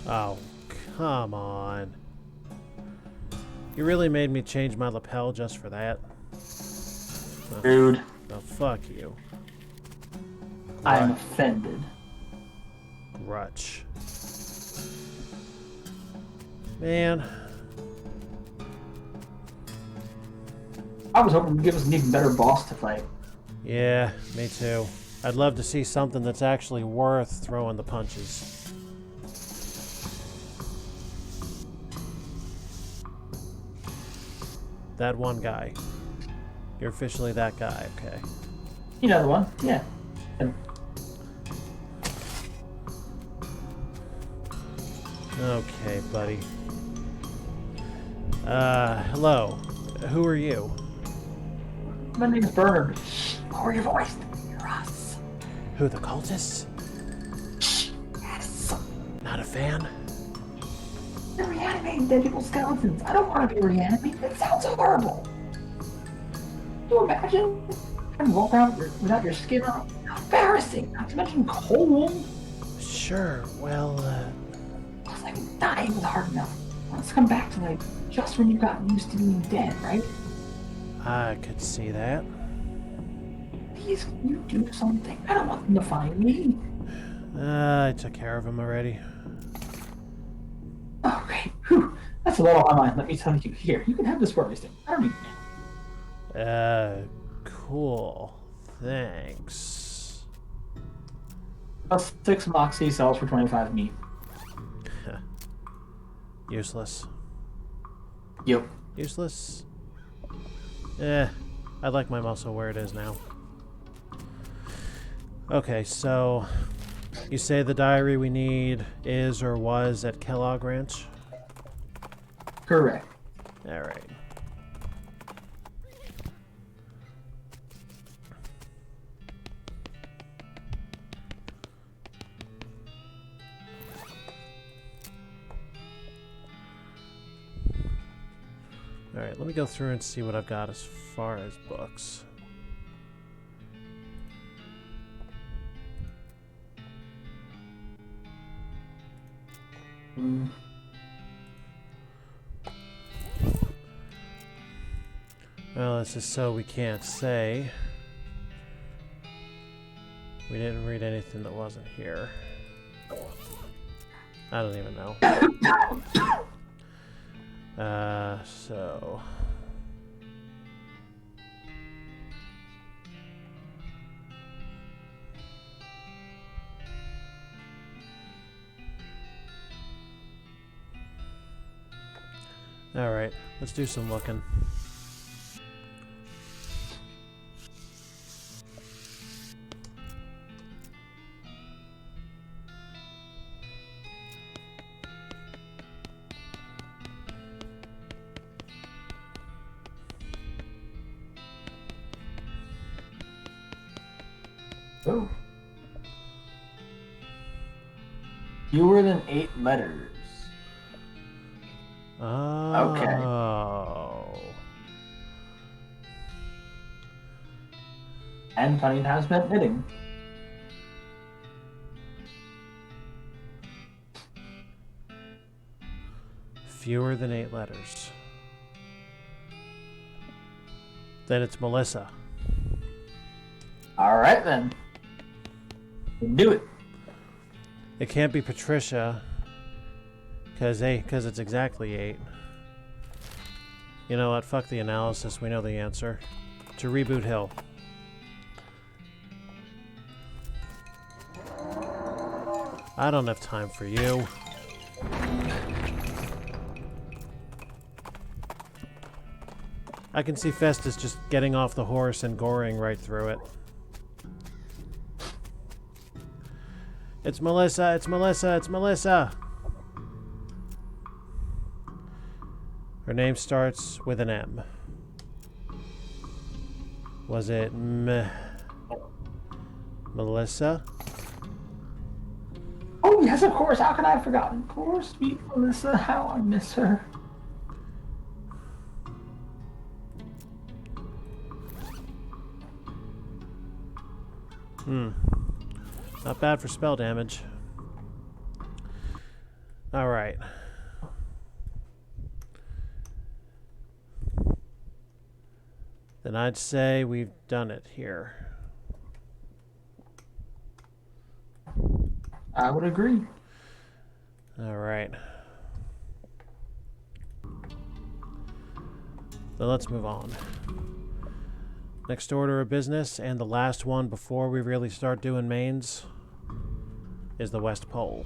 Oh, come on. You really made me change my lapel just for that? Dude. Oh, fuck you. I am offended. Grutch. Man. I was hoping to give us an even better boss to fight. Yeah, me too. I'd love to see something that's actually worth throwing the punches. That one guy. You're officially that guy, okay. You know the one, yeah. Okay, buddy. Hello. Who are you? My name's Bernard. Lower your voice. You're us. Who, the cultists? Yes. Not a fan? They're reanimating dead people's skeletons. I don't want to be reanimated. It sounds horrible. Can you imagine trying to walk around without your skin on? How embarrassing. Not to mention cold. Sure, well, Plus, I'm dying with hard enough. Let's come back to, like, just when you got used to being dead, right? I could see that. Please, can you do something? I don't want them to find me. I took care of him already. Oh, great. Whew. That's a little on my mind. Let me tell you. Here, you can have this worries thing. I don't need it now. Cool. Thanks. +6 Moxie sells for 25 meat. Useless. Yep. Useless? I like my muscle where it is now. Okay, so you say the diary we need is or was at Kellogg Ranch? Correct. Alright. Alright, let me go through and see what I've got as far as books. Well, this is so we can't say. We didn't read anything that wasn't here. I don't even know. So... Alright, let's do some looking. Oh. Fewer than 8 letters. Oh. Okay. And 20 times spent knitting. Fewer than 8 letters. Then it's Melissa. Alright then. Do it. It can't be Patricia. Because it's exactly 8. You know what? Fuck the analysis. We know the answer. To Reboot Hill. I don't have time for you. I can see Festus just getting off the horse and goring right through it. It's Melissa, it's Melissa, it's Melissa! Her name starts with an M. Was it Melissa? Oh, yes, of course. How could I have forgotten? Poor sweet Melissa. How I miss her. Not bad for spell damage. Alright. Then I'd say we've done it here. I would agree. Alright. Then let's move on. Next order of business, and the last one before we really start doing mains, is the West Pole.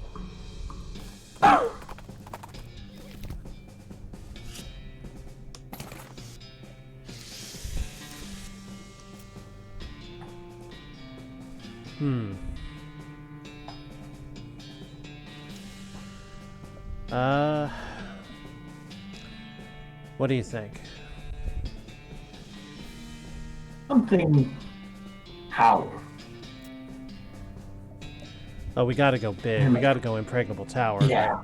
What do you think? Something power. Oh, we gotta go big. We gotta go Impregnable Tower. Yeah.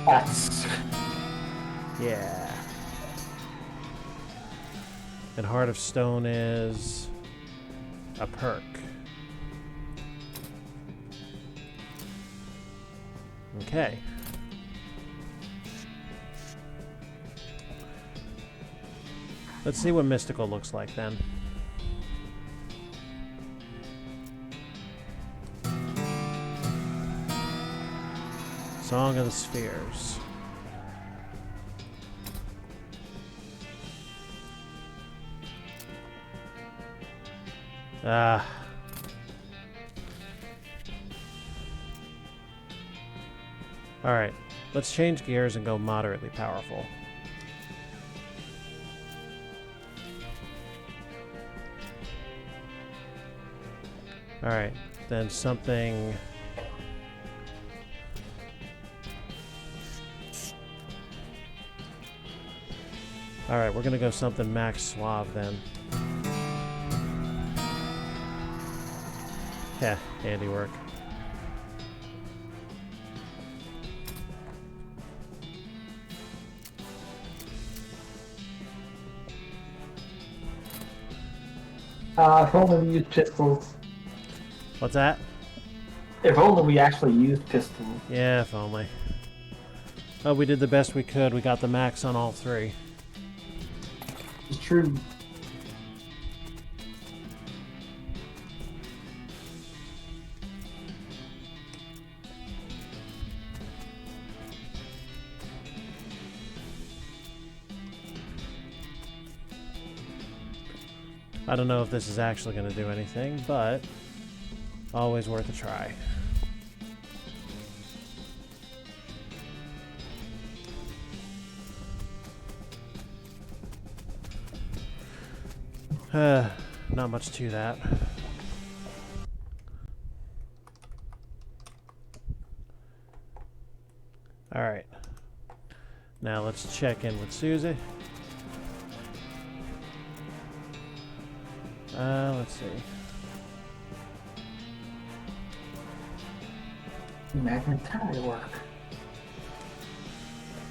That's... Yeah. And Heart of Stone is a perk. Okay. Let's see what Mystical looks like then. Song of the Spheres. Alright, let's change gears and go moderately powerful. Alright, then something... Alright, we're gonna go something max suave then. Yeah, handiwork. if only we used pistols. What's that? If only we actually used pistols. Yeah, if only. Oh, we did the best we could. We got the max on all three. It's true. I don't know if this is actually going to do anything, but always worth a try. Not much to that. Alright. Now let's check in with Susie. Let's see. Magnet tally work.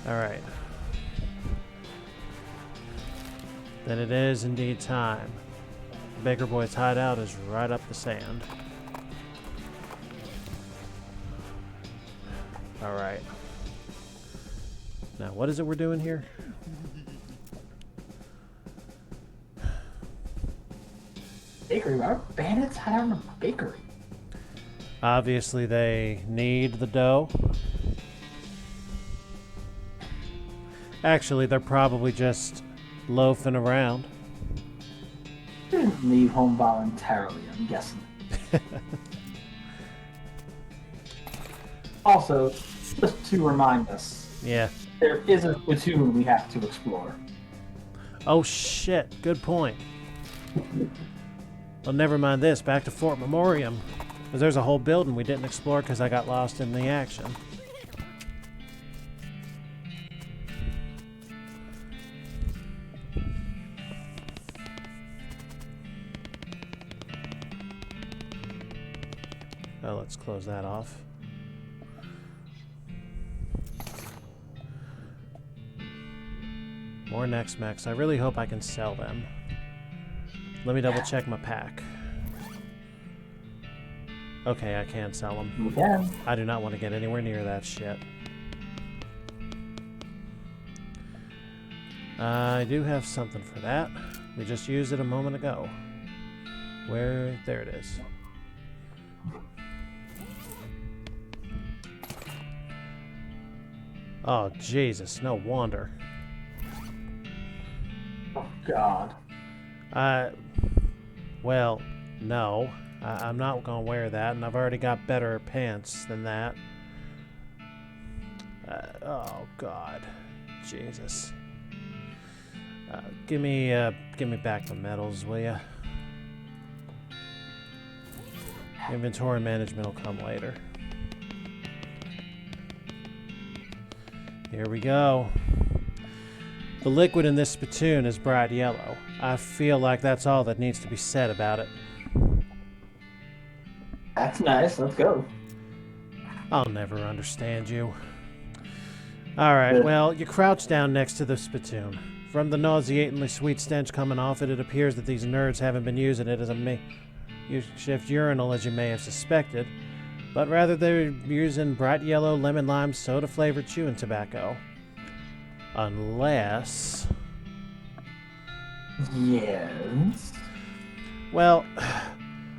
Alright. Then it is indeed time. Baker Boy's hideout is right up the sand. Alright. Now, what is it we're doing here? Bakery. Why are bandits hide out in a bakery? Obviously, they need the dough. Actually, they're probably just loafing around. They didn't leave home voluntarily, I'm guessing. Also, just to remind us, Yeah. there is a platoon we have to explore. Oh shit, good point. Well, never mind this. Back to Fort Memoriam. Because there's a whole building we didn't explore because I got lost in the action. Oh, let's close that off. More next mechs. I really hope I can sell them. Let me double check my pack. Okay, I can sell them. You can. I do not want to get anywhere near that shit. I do have something for that. We just used it a moment ago. Where? There it is. Oh, Jesus, no wonder. Oh, God. Well, no. I'm not going to wear that, and I've already got better pants than that. Oh, God. Jesus. Give me back the medals, will ya? Inventory management will come later. Here we go. The liquid in this spittoon is bright yellow. I feel like that's all that needs to be said about it. That's nice. Let's go. I'll never understand you. Alright, well, you crouch down next to the spittoon. From the nauseatingly sweet stench coming off it, it appears that these nerds haven't been using it as a makeshift urinal as you may have suspected, but rather they're using bright yellow lemon lime soda flavored chewing tobacco. Unless... Yes. Well,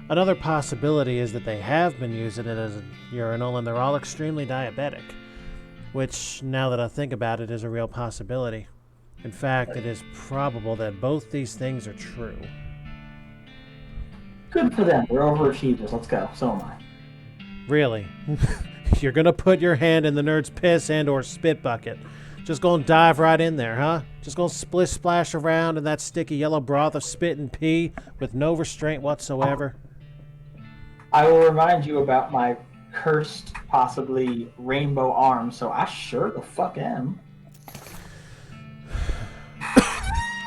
another possibility is that they have been using it as a urinal and they're all extremely diabetic. Which, now that I think about it, is a real possibility. In fact, it is probable that both these things are true. Good for them. They're overachievers. Let's go. So am I. Really? You're gonna put your hand in the nerd's piss and or spit bucket. Just gonna dive right in there, huh? Just gonna splish splash around in that sticky yellow broth of spit and pee with no restraint whatsoever? I will remind you about my cursed, possibly rainbow arm, so I sure the fuck am.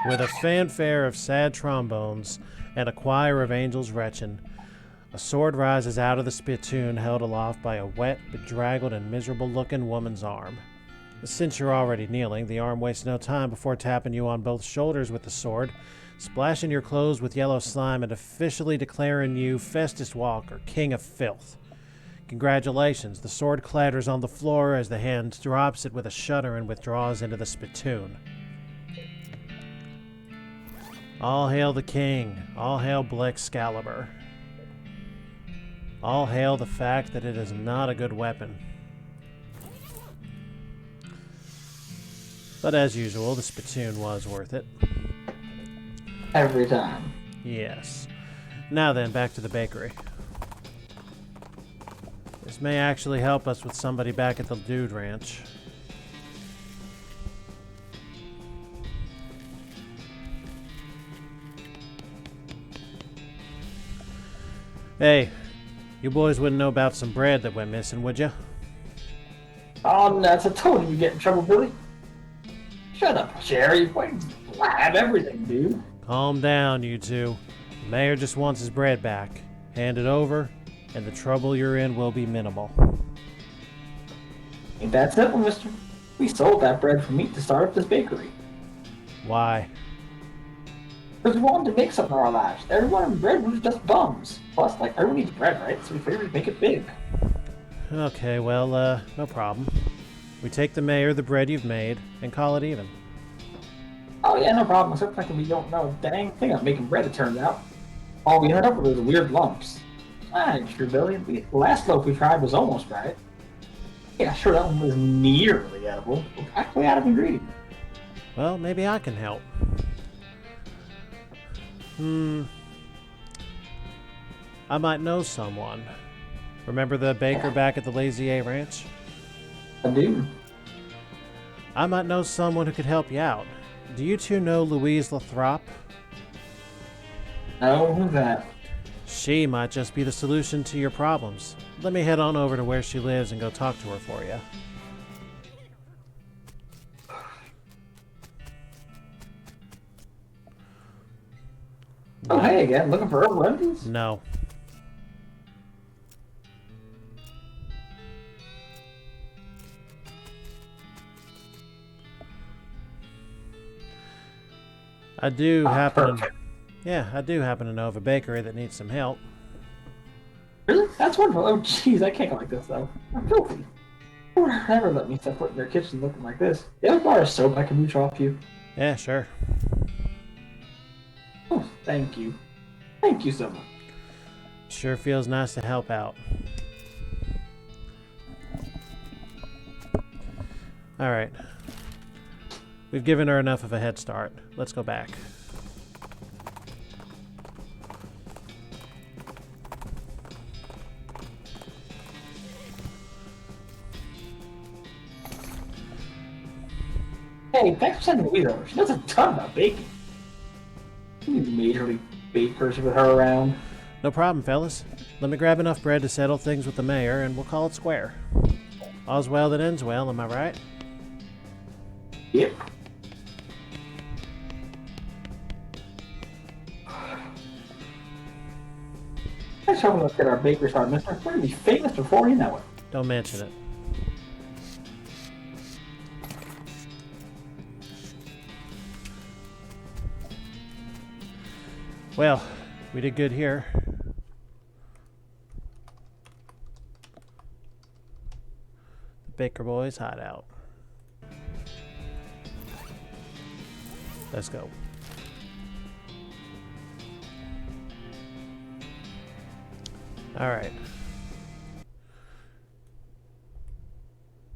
With a fanfare of sad trombones and a choir of angels retching, a sword rises out of the spittoon held aloft by a wet, bedraggled, and miserable-looking woman's arm. Since you're already kneeling, the arm wastes no time before tapping you on both shoulders with the sword, splashing your clothes with yellow slime, and officially declaring you Festus Walker, King of Filth. Congratulations, the sword clatters on the floor as the hand drops it with a shudder and withdraws into the spittoon. All hail the king, all hail Blexcalibur. All hail the fact that it is not a good weapon. But as usual, the spittoon was worth it. Every time. Yes. Now then, back to the bakery. This may actually help us with somebody back at the Dude Ranch. Hey, you boys wouldn't know about some bread that went missing, would you? Oh, that's a total you get in trouble, Billy. Shut up, Jerry. Why blab everything, dude? Calm down, you two. The mayor just wants his bread back. Hand it over, and the trouble you're in will be minimal. Ain't that simple, mister. We sold that bread for meat to start up this bakery. Why? Because we wanted to make something of our lives. Everyone in bread was just bums. Plus, like, everyone needs bread, right? So we figured we'd make it big. Okay, well, no problem. We take the mayor the bread you've made and call it even. Oh yeah, no problem. Except like we don't know a dang thing on making bread, it turns out. All we ended up with was weird lumps. Sure, Billy. The last loaf we tried was almost right. Yeah, sure, that one was nearly edible. We're practically out of ingredients. Well, maybe I can help. I might know someone. Remember the baker back at the Lazy A Ranch? I do. I might know someone who could help you out. do you two know Louise Lathrop? No, who's that? She might just be the solution to your problems. Let me head on over to where she lives and go talk to her for you. Oh, hey again, looking for old remedies? No. I do happen to... Yeah, I do happen to know of a bakery that needs some help. Really? That's wonderful. Oh, jeez, I can't go like this, though. I'm filthy. They would never let me step foot in their kitchen looking like this. You have a bar of soap I can mooch off you? Yeah, sure. Oh, thank you. Thank you so much. Sure feels nice to help out. Alright. We've given her enough of a head start. Let's go back. Hey, thanks for sending Louise over. She knows a ton about baking. You need major league bakers with her around. No problem, fellas. Let me grab enough bread to settle things with the mayor, and we'll call it square. All's well that ends well, am I right? Yep. Let's have a look at our baker star, mister. We're gonna be famous before you know it. Don't mention it. Well, we did good here. The Baker Boys hideout. Let's go. All right.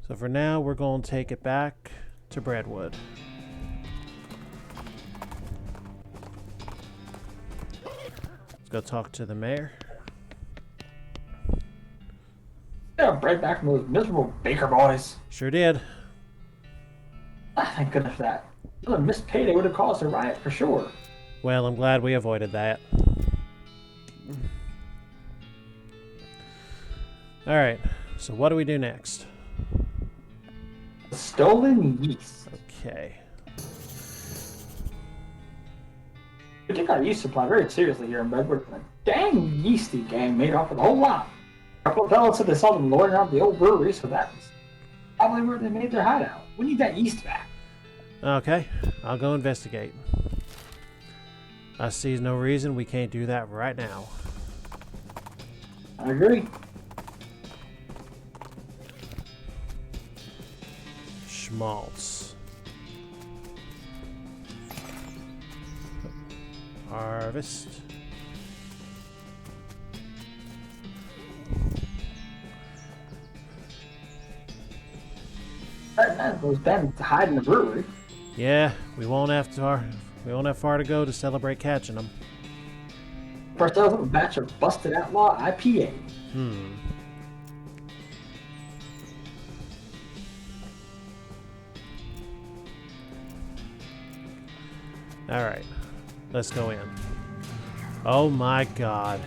So for now, we're going to take it back to Breadwood. Let's go talk to the mayor. Yeah, right back from those miserable baker boys. Sure did. Ah, thank goodness for that. Another missed payday would have caused a riot for sure. Well, I'm glad we avoided that. Alright, so what do we do next? Stolen yeast. Okay. We take our yeast supply very seriously here in Bedford. A dang yeasty gang made off with a whole lot. A couple of fellas said they saw them loitering around the old brewery, so that was probably where they made their hideout. We need that yeast back. Okay, I'll go investigate. I see no reason we can't do that right now. I agree. Schmaltz. Harvest. That was Ben to hide in the brewery. Yeah, we won't have far to go to celebrate catching them. First up, a batch of busted outlaw IPA. Alright, let's go in. Oh my god.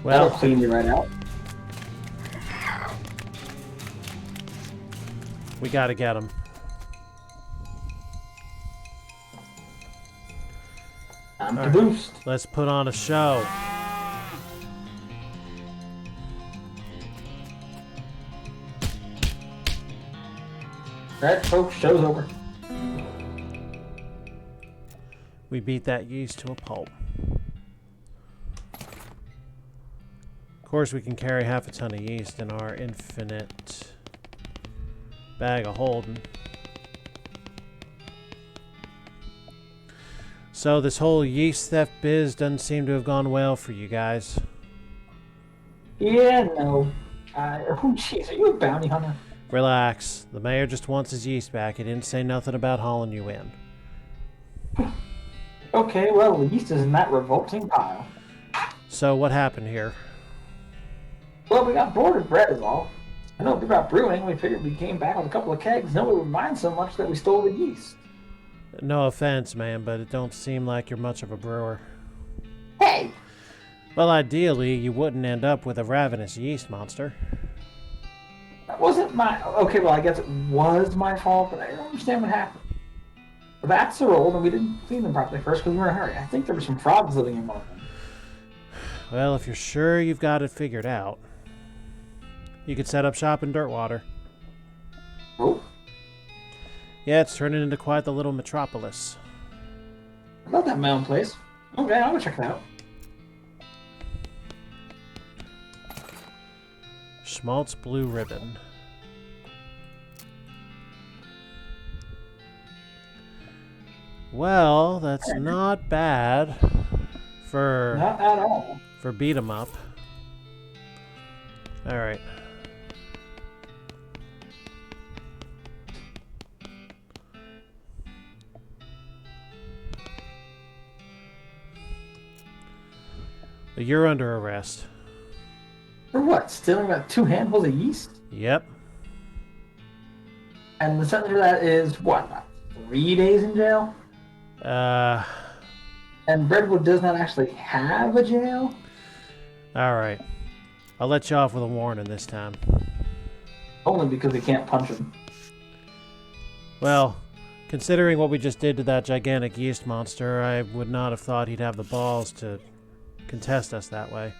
Well, that'll clean you right out. we gotta get them. Time to boost. Let's put on a show. Alright, folks, show's over. We beat that yeast to a pulp. Of course, we can carry half a ton of yeast in our infinite bag of holding. So this whole yeast theft biz doesn't seem to have gone well for you guys. Yeah, no. Oh, jeez, are you a bounty hunter? Relax. The mayor just wants his yeast back. He didn't say nothing about hauling you in. Okay, well, the yeast is in that revolting pile. So what happened here? Well, we got bored of bread is all. I know about brewing. We figured we came back with a couple of kegs. Nobody would mind so much that we stole the yeast. No offense, man, but it don't seem like you're much of a brewer. Hey! Well, ideally, you wouldn't end up with a ravenous yeast monster. That wasn't my... Okay, well, I guess it was my fault, but I don't understand what happened. The vats are old, and we didn't clean them properly first because we were in a hurry. I think there were some frogs living in one of them. Well, if you're sure you've got it figured out, you could set up shop in Dirtwater. Oh? Yeah, it's turning into quite the little metropolis. I love that mountain place. Okay, I'll go check it out. Schmaltz Blue Ribbon. Well, that's not bad for... Not at all. For beat 'em up. Alright. You're under arrest. For what? Stealing about 2 handfuls of yeast? Yep. And the sentence for that is, what, about 3 days in jail? And Redwood does not actually have a jail? Alright. I'll let you off with a warning this time. Only because we can't punch him. Well, considering what we just did to that gigantic yeast monster, I would not have thought he'd have the balls to contest us that way.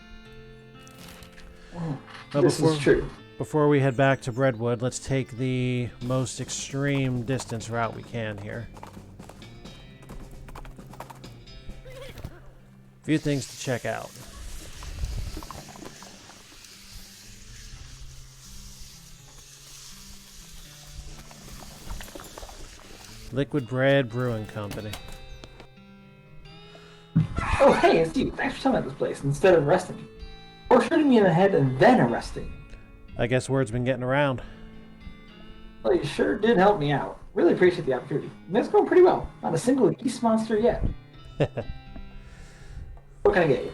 But This is true. Before we head back to Redwood, let's take the most extreme distance route we can here. Few things to check out. Liquid Bread Brewing Company. Oh, hey, it's you. Thanks for telling me about this place instead of arresting me. Or shooting me in the head and then arresting me. I guess word's been getting around. Well, you sure did help me out. Really appreciate the opportunity. It's going pretty well. Not a single yeast monster yet. What can I get you?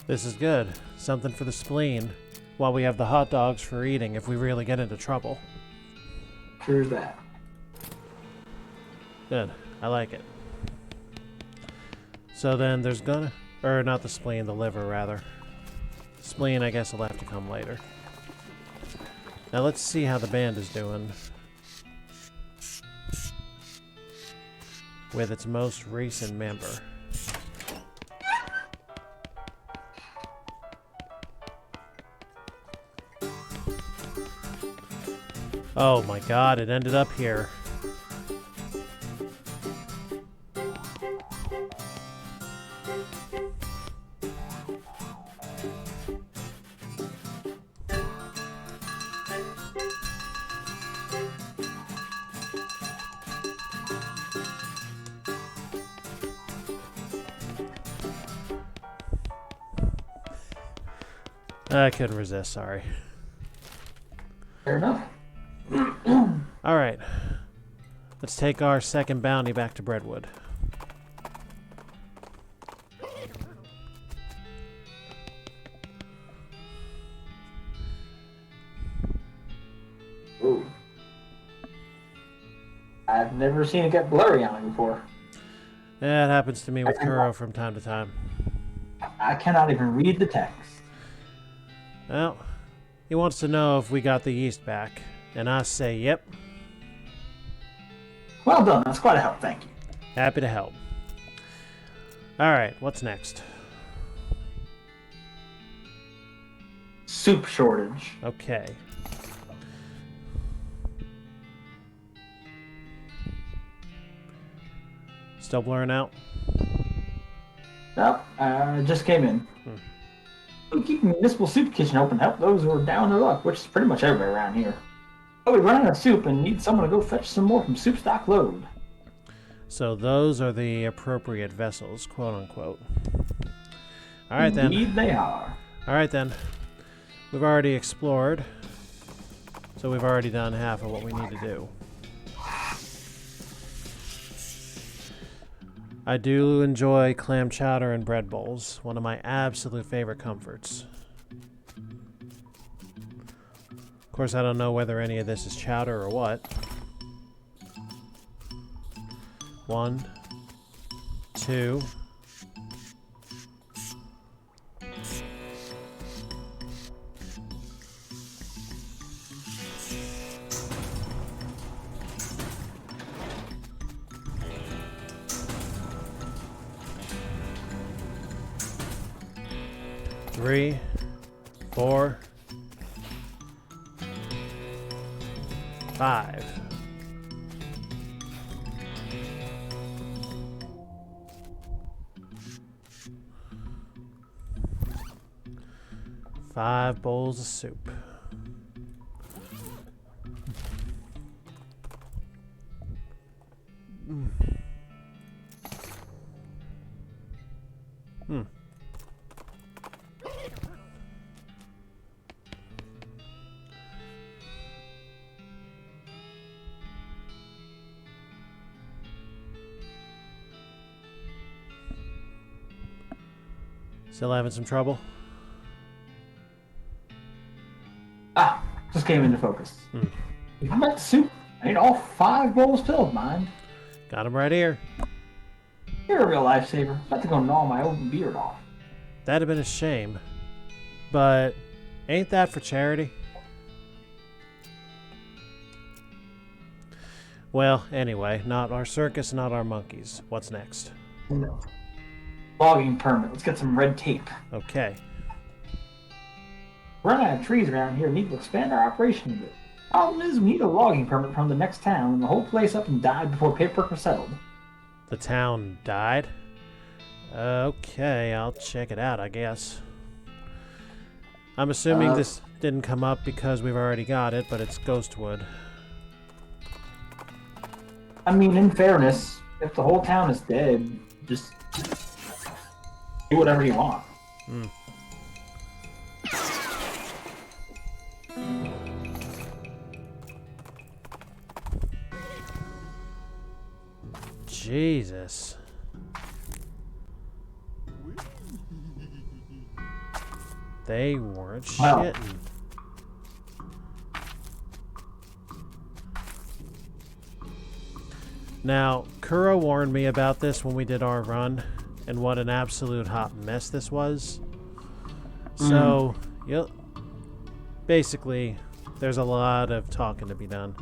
This is good. Something for the spleen. While we have the hot dogs for eating if we really get into trouble. Sure is that. Good. I like it. So then there's gonna... Or not the spleen, the liver rather. Spleen I guess will have to come later. Now let's see how the band is doing. With its most recent member. Oh my god, it ended up here. I couldn't resist, sorry. Fair enough. Alright. Let's take our second bounty back to Breadwood. Ooh. I've never seen it get blurry on me before. Yeah, it happens to me with Kuro from time to time. I cannot even read the text. Well, he wants to know if we got the yeast back. And I say, yep. Well done, that's quite a help, thank you. Happy to help. Alright, what's next? Soup shortage. Okay. Still blurring out? Nope, just came in. We keep the municipal soup kitchen open to help those who are down to luck, which is pretty much everywhere around here. But we run out of soup and need someone to go fetch some more from Soup Stock Load. So those are the appropriate vessels, quote unquote. Alright then. Indeed they are. Alright then. We've already explored. So we've already done half of what we need to do. I do enjoy clam chowder and bread bowls. One of my absolute favorite comforts. Of course, I don't know whether any of this is chowder or what. 1, 2. Three, 4, 5. Five bowls of soup. Still having some trouble? Ah, just came into focus. If you met the soup, I need all 5 bowls filled, mind. Got him right here. You're a real lifesaver. About to go gnaw my old beard off. That'd have been a shame. But ain't that for charity? Well, anyway, not our circus, not our monkeys. What's next? No. Logging permit. Let's get some red tape. Okay. We're running out of trees around here. Need to expand our operation a bit. Problem is, we need a logging permit from the next town, and the whole place up and died before paperwork was settled. The town died? Okay, I'll check it out, I guess. I'm assuming this didn't come up because we've already got it, but it's Ghostwood. I mean, in fairness, if the whole town is dead, just do whatever you want. Jesus. They weren't shitting. Now, Kuro warned me about this when we did our run, and what an absolute hot mess this was. So, yep. Basically, there's a lot of talking to be done.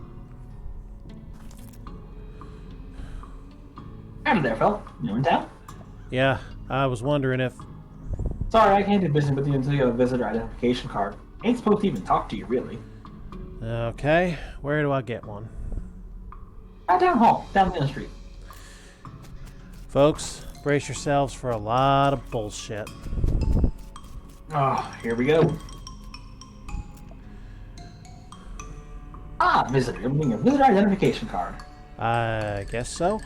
Howdy there, fella. You in town? Yeah, I was wondering if... Sorry, I can't do business with you until you have a visitor identification card. Ain't supposed to even talk to you, really. Okay, where do I get one? At town hall, down the street. Folks, brace yourselves for a lot of bullshit. Oh, here we go. Ah, visitor. You're needing a visitor identification card. I guess so.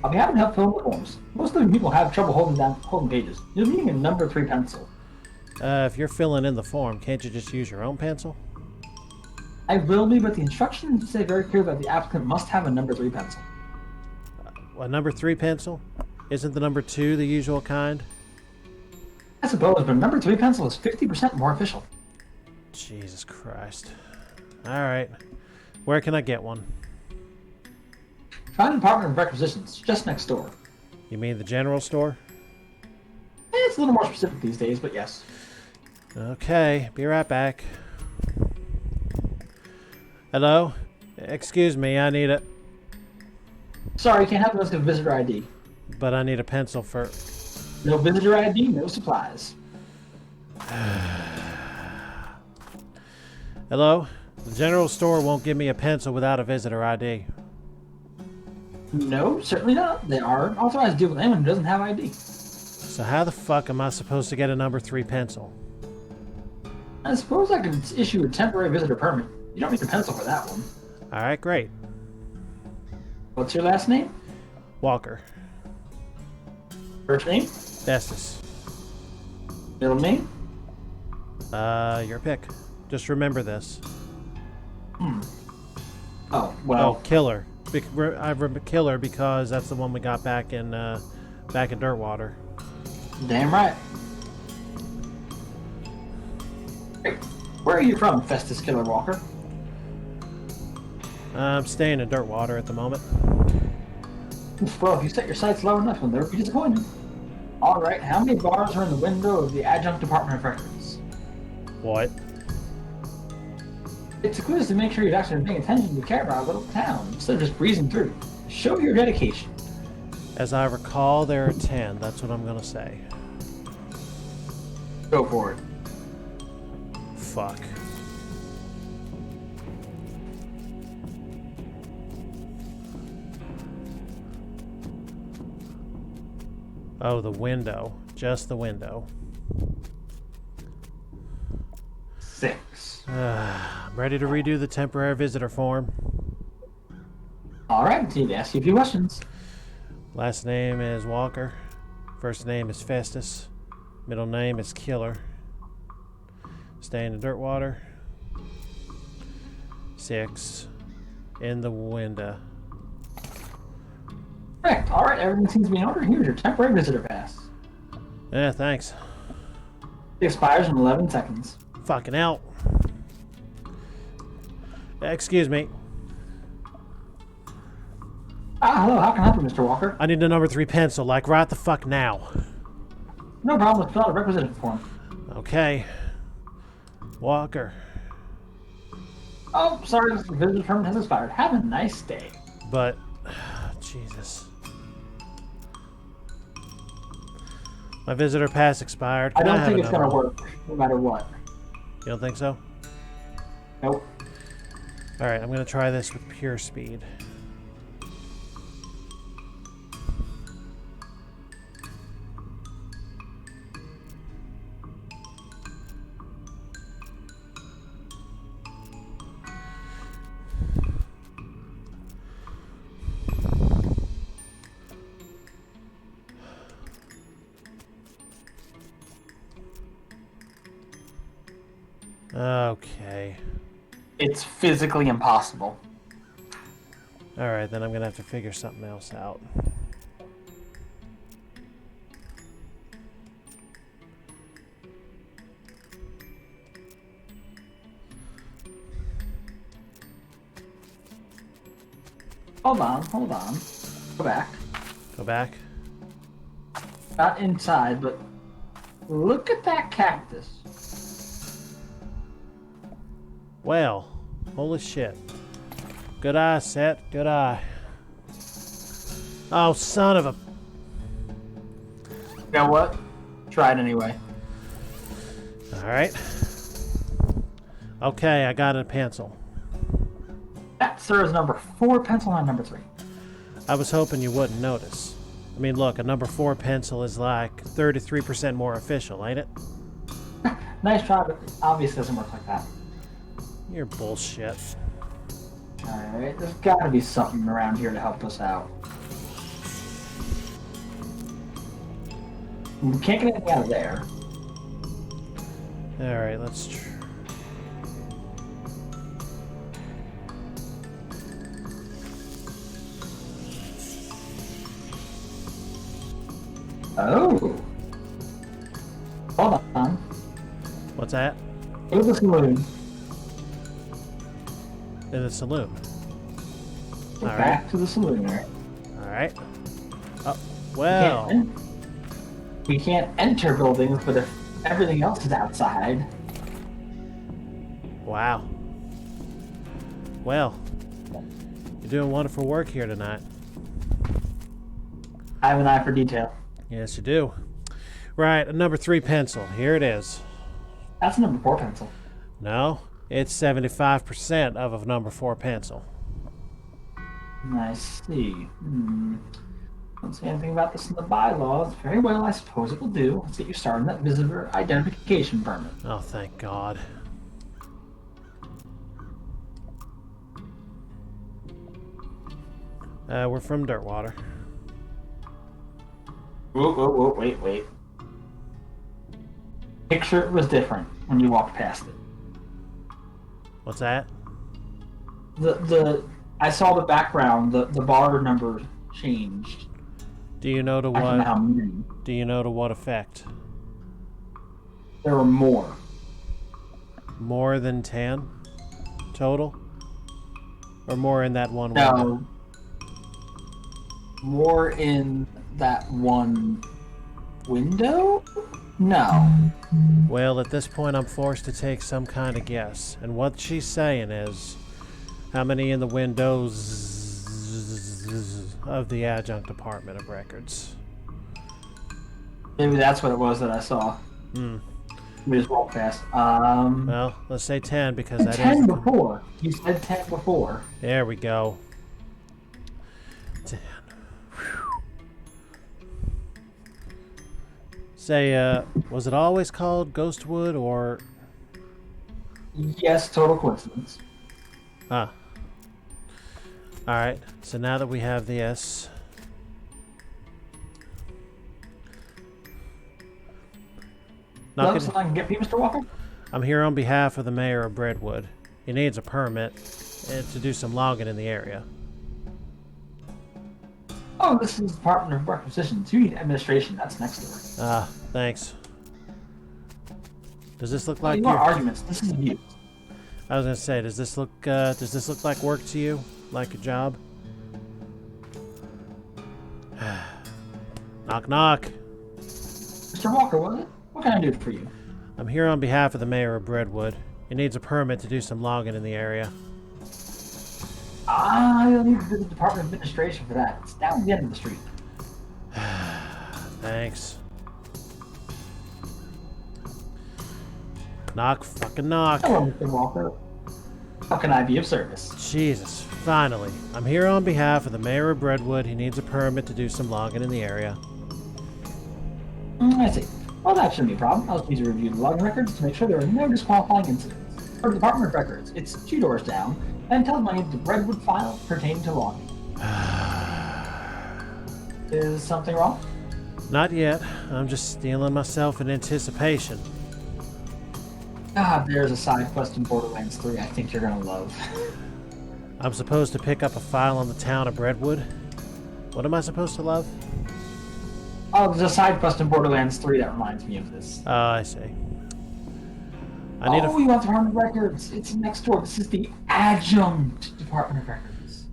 I'll be happy to help fill in the forms. Most of the people have trouble holding pages. You're needing a number 3 pencil. If you're filling in the form, can't you just use your own pencil? I will be, but the instructions say very clear that the applicant must have a number 3 pencil. A number 3 pencil? Isn't the number 2 the usual kind? I suppose, but a number 3 pencil is 50% more official. Jesus Christ. Alright. Where can I get one? Try the Department of Requisitions, just next door. You mean the general store? It's a little more specific these days, but yes. Okay, be right back. Hello? Excuse me, I need a... Sorry, can't have us with visitor ID. But I need a pencil for... No visitor ID, no supplies. Hello? The general store won't give me a pencil without a visitor ID. No, certainly not. They are authorized to deal with anyone who doesn't have ID. So how the fuck am I supposed to get a number 3 pencil? I suppose I could issue a temporary visitor permit. You don't need a pencil for that one. Alright, great. What's your last name? Walker. First name? Bestis. Middle name? Your pick. Just remember this. Oh, Oh, well. Killer. I remember Killer because that's the one we got back in Dirtwater. Damn right. Hey, where are you from, Festus Killer Walker? I'm staying in Dirtwater at the moment. Well, if you set your sights low enough, you'll never be disappointed. All right, how many bars are in the window of the Adjunct Department of Records? What? It's a quiz to make sure you're actually paying attention to care about a little town instead of just breezing through. Show your dedication. As I recall, there are 10. That's what I'm gonna say. Go for it. Fuck. Oh, the window. Just the window. 6. I'm ready to redo the temporary visitor form. All right, need to ask you a few questions. Last name is Walker. First name is Festus. Middle name is Killer. Staying in Dirtwater. 6. In the window. Correct. All right, everything seems to be in order. Here's your temporary visitor pass. Yeah, thanks. It expires in 11 seconds. Fucking hell. Excuse me. Hello, how can I help you, Mr. Walker? I need a number 3 pencil, like right the fuck now. No problem, let's fill out a requisition form. Okay. Walker. Oh, sorry, the visitor permit has expired. Have a nice day. But, Jesus. My visitor pass expired. I Can don't have think it's another gonna one? work, no matter what. You don't think so? Nope. Alright, I'm gonna try this with pure speed. Okay. It's physically impossible. Alright, then I'm gonna have to figure something else out. Hold on. Go back. Go back. Not inside, but look at that cactus. Well, holy shit. Good eye, Set. Good eye. Oh, son of a... You know what? Try it anyway. Alright. Okay, I got a pencil. That, sir, is number 4 pencil, not number 3. I was hoping you wouldn't notice. I mean, look, a number 4 pencil is like 33% more official, ain't it? Nice try, but obviously doesn't work like that. You're bullshit. Alright, there's gotta be something around here to help us out. We can't get anything out of there. Alright, let's try. Oh! Hold on. What's that? Go to the saloon. In the saloon. Go All back to the saloon there. Alright. Oh, well. We can't enter buildings, but if everything else is outside. Wow. Well, you're doing wonderful work here tonight. I have an eye for detail. Yes, you do. Right, a number 3 pencil. Here it is. That's a number 4 pencil. No, it's 75% of a number 4 pencil. I see. Don't say anything about this in the bylaws. Very well, I suppose it will do. Let's get you started on that visitor identification permit. Oh, thank God. We're from Dirtwater. Whoa, wait. Picture was different when you walked past it. What's that? I saw the background, the bar number changed. Do you know to I don't know what? how many. Do you know to what effect? There were more. More than 10 total? Or more in that one window? No. More in that one window? No. Well, at this point I'm forced to take some kind of guess. And what she's saying is, how many in the windows of the adjunct department of records? Maybe that's what it was that I saw. We just walked past. Well, let's say 10 because that is 10 before. You said 10 before. There we go. 10. Say, was it always called Ghostwood or... Yes, total coincidence. Huh. Alright, so now that we have this... Something I can get you, Mr. Walker? I'm here on behalf of the mayor of Breadwood. He needs a permit to do some logging in the area. Oh, this is the Department of Requisitions. You need administration. That's next door. Ah, thanks. Does this look like you want arguments? This is you. I was gonna say, does this look like work to you? Like a job? Knock knock. Mr. Walker, was it? What can I do for you? I'm here on behalf of the mayor of Breadwood. He needs a permit to do some logging in the area. You'll need to visit the Department of Administration for that. It's down the end of the street. Thanks. Knock, fucking knock. Hello, Mr. Walker. How can I be of service? Jesus, finally. I'm here on behalf of the mayor of Breadwood. He needs a permit to do some logging in the area. I see. Well, that shouldn't be a problem. I'll just need to review the logging records to make sure there are no disqualifying incidents. For the Department of Records, it's 2 doors down, and tell them I need the Breadwood file pertaining to logging. Is something wrong? Not yet. I'm just steeling myself in anticipation. There's a side quest in Borderlands 3 I think you're gonna love. I'm supposed to pick up a file on the town of Breadwood. What am I supposed to love? Oh, there's a side quest in Borderlands 3 that reminds me of this. Oh, I see. You want the Department of Records? It's next door. This is the adjunct Department of Records.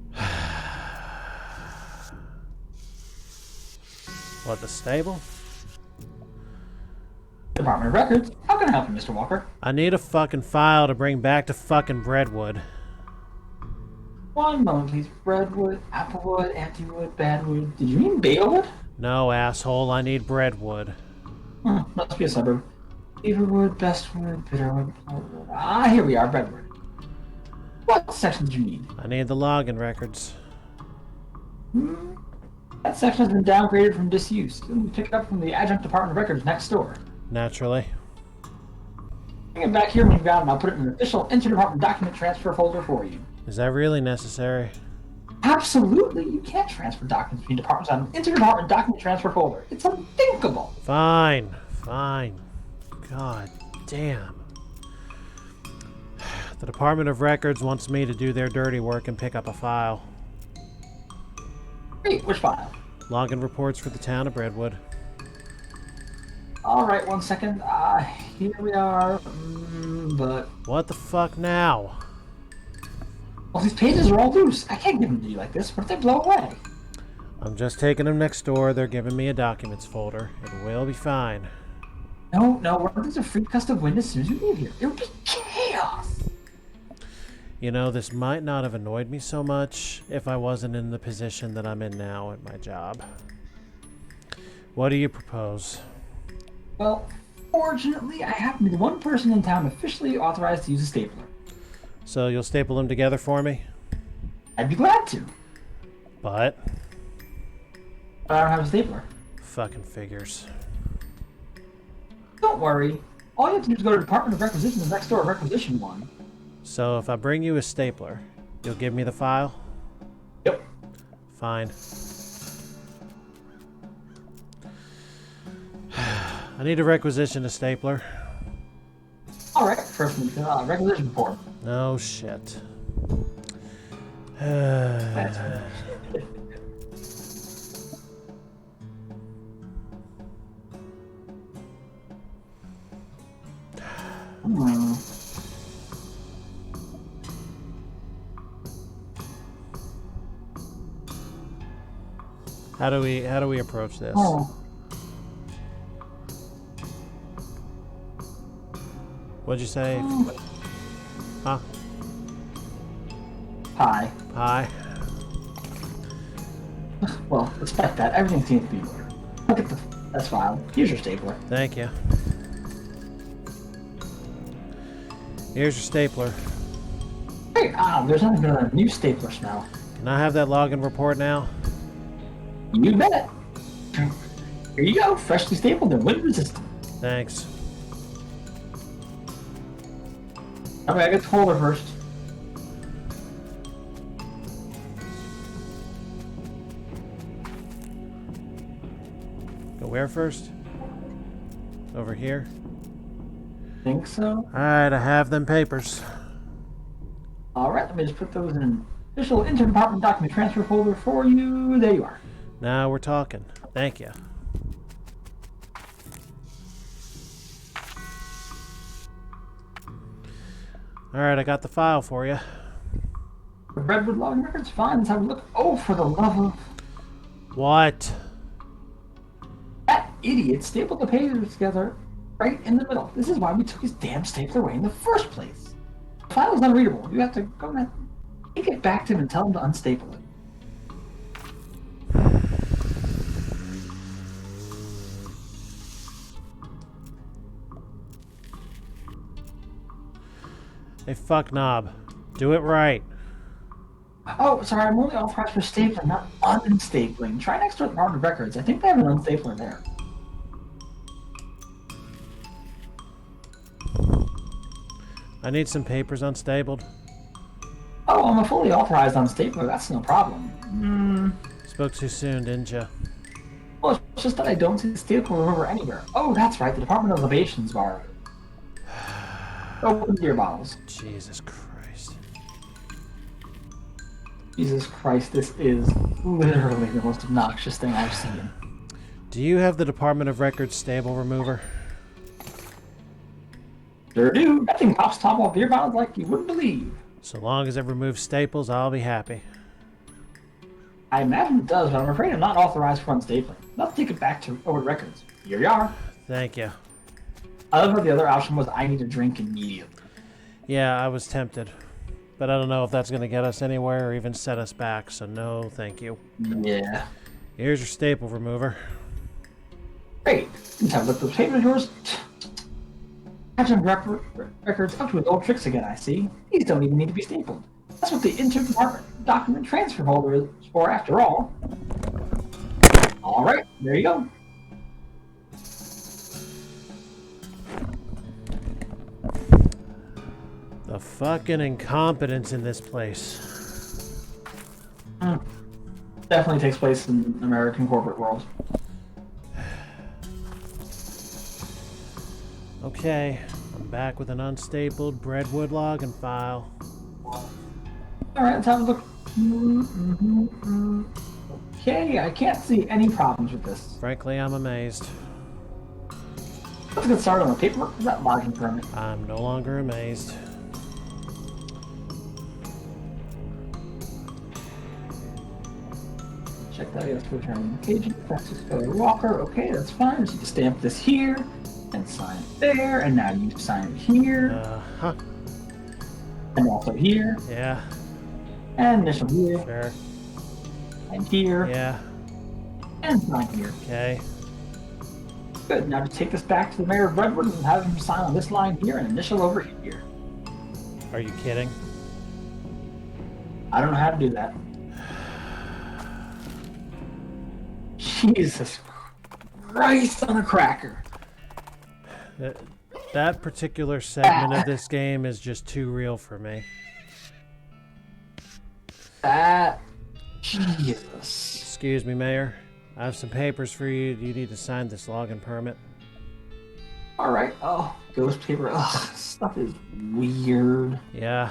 What, the stable? Department of Records? How can I help you, Mr. Walker? I need a fucking file to bring back to fucking Breadwood. One moment, please. Breadwood, Applewood, Antiwood, Badwood. Did you mean Balewood? No, asshole. I need Breadwood. Must be a suburb. Beaverwood, Bestwood, Bitterwood, Flowerwood. Here we are, Breadwood. What section did you need? I need the login records. That section has been downgraded from disuse. You can pick it up from the Adjunct Department of Records next door. Naturally. Bring it back here when you've got it, and I'll put it in an official interdepartment document transfer folder for you. Is that really necessary? Absolutely. You can't transfer documents between departments on an interdepartment document transfer folder. It's unthinkable. Fine. Fine. God damn. The Department of Records wants me to do their dirty work and pick up a file. Great. Which file? Login reports for the town of Breadwood. All right, 1 second. Here we are. But What the fuck now? well, these pages are all loose. I can't give them to you like this. What if they blow away? I'm just taking them next door. They're giving me a documents folder. It will be fine. No, we're going to free custom Windows as soon as we leave here. It would be chaos. You know, this might not have annoyed me so much if I wasn't in the position that I'm in now at my job. What do you propose? Well, fortunately, I happen to be the one person in town officially authorized to use a stapler. So you'll staple them together for me? I'd be glad to. But I don't have a stapler. fucking figures. Don't worry. All you have to do is go to the Department of Requisitions next door, Requisition 1. So if I bring you a stapler, you'll give me the file? Yep. Fine. I need to requisition a stapler. first requisition report. Oh shit. That's How do we approach this? Oh. What'd you say? Huh? Hi. Hi. Well, expect that. Everything seems to be ordered. Look at the S file. Here's your stapler. Thank you. Here's your stapler. Hey, there's nothing but a new stapler smell. Can I have that login report now? You bet. Here you go, freshly stapled and wind resistant. Thanks. Okay, I get the holder first. Go where first? Over here? Think so. Alright, I have them papers. Alright, let me just put those in an official interdepartment document transfer folder for you. There you are. Now we're talking. Thank you. Alright, I got the file for you. The Redwood logging records, fine. Let's have a look. Oh, for the love of... What? That idiot stapled the pages together right in the middle. This is why we took his damn stapler away in the first place. The file is unreadable. You have to go and take it back to him and tell him to unstaple it. Hey, fuck knob. Do it right. Oh, sorry, I'm only authorized for stapling, not unstapling. Try next to the Department of Records. I think they have an unstapler there. I need some papers unstapled. Oh, I'm a fully authorized unstapler. That's no problem. Spoke too soon, didn't you? Well, it's just that I don't see the stapler remover anywhere. Oh, that's right, the Department of Elevations bar. Open beer bottles. Jesus Christ. Jesus Christ, this is literally the most obnoxious thing I've seen. Do you have the Department of Records stable remover? Sure do. That thing pops top off beer bottles like you wouldn't believe. So long as it removes staples, I'll be happy. I imagine it does, but I'm afraid I'm not authorized for unstapling. Let's take it back to Owen Records. Here you are. Thank you. I love how the other option was I need a drink immediately. Yeah, I was tempted. But I don't know if that's going to get us anywhere or even set us back, so no thank you. Yeah. Here's your staple remover. Great. Let's have a look at those papers of yours. Catching records up to his old tricks again, I see. These don't even need to be stapled. That's what the interdepartment document transfer folder is for, after all. All right, there you go. The fucking incompetence in this place. Definitely takes place in American corporate world. Okay, I'm back with an unstapled Breadwood login file. Alright, let's have a look. Okay, I can't see any problems with this. Frankly, I'm amazed. Let's get started on the paperwork for that lodging permit. I'm no longer amazed. Check that yes, returning page. That's just Walker. Okay, that's fine. Just need to stamp this here and sign it there, and now you sign it here. Huh. And also here. Yeah. And initial here. Sure. And here. Yeah. And sign here. Okay. Good. Now just take this back to the mayor of Redwood and have him sign on this line here and initial over here. Are you kidding? I don't know how to do that. Jesus Christ on a cracker. That particular segment of this game is just too real for me. Jesus. Excuse me, Mayor. I have some papers for you. You need to sign this login permit. All right. Oh, ghost paper. Ugh, stuff is weird. Yeah.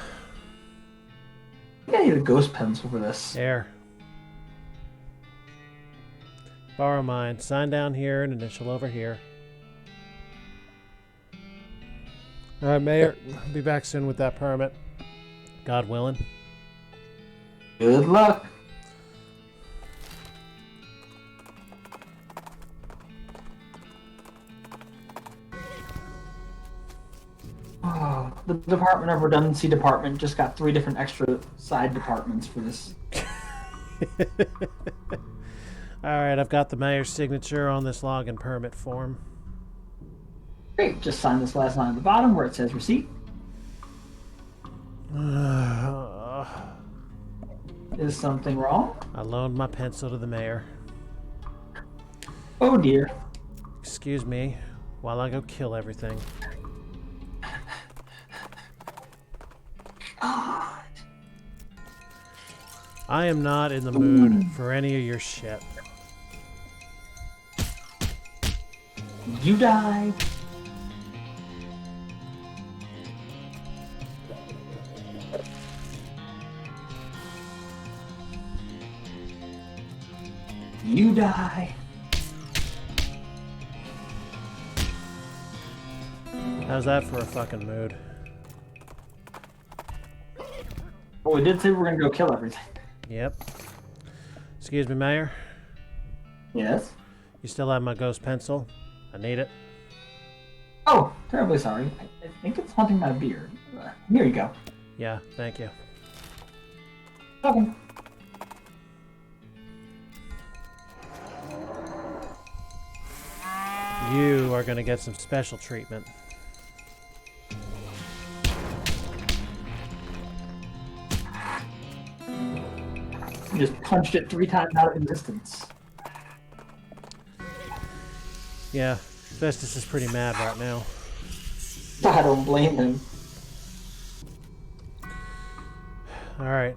I think I need a ghost pencil for this. There. Borrow mine. Sign down here and initial over here. Alright, Mayor. I'll be back soon with that permit. God willing. Good luck. Oh, the Department of Redundancy department just got 3 different extra side departments for this. Alright, I've got the mayor's signature on this login permit form. Great. Just sign this last line at the bottom where it says receipt. Is something wrong? I loaned my pencil to the mayor. Oh dear. Excuse me while I go kill everything. God. I am not in the mood for any of your shit. You die. You die. How's that for a fucking mood? Well, we did say we were gonna go kill everything. Yep. Excuse me, Mayor. Yes. You still have my ghost pencil? I need it. Oh, terribly sorry. I think it's haunting my beard. Here you go. Yeah, thank you. Okay. You are gonna get some special treatment. You just punched it 3 times out of existence. Yeah, Festus is pretty mad right now. I don't blame him. Alright.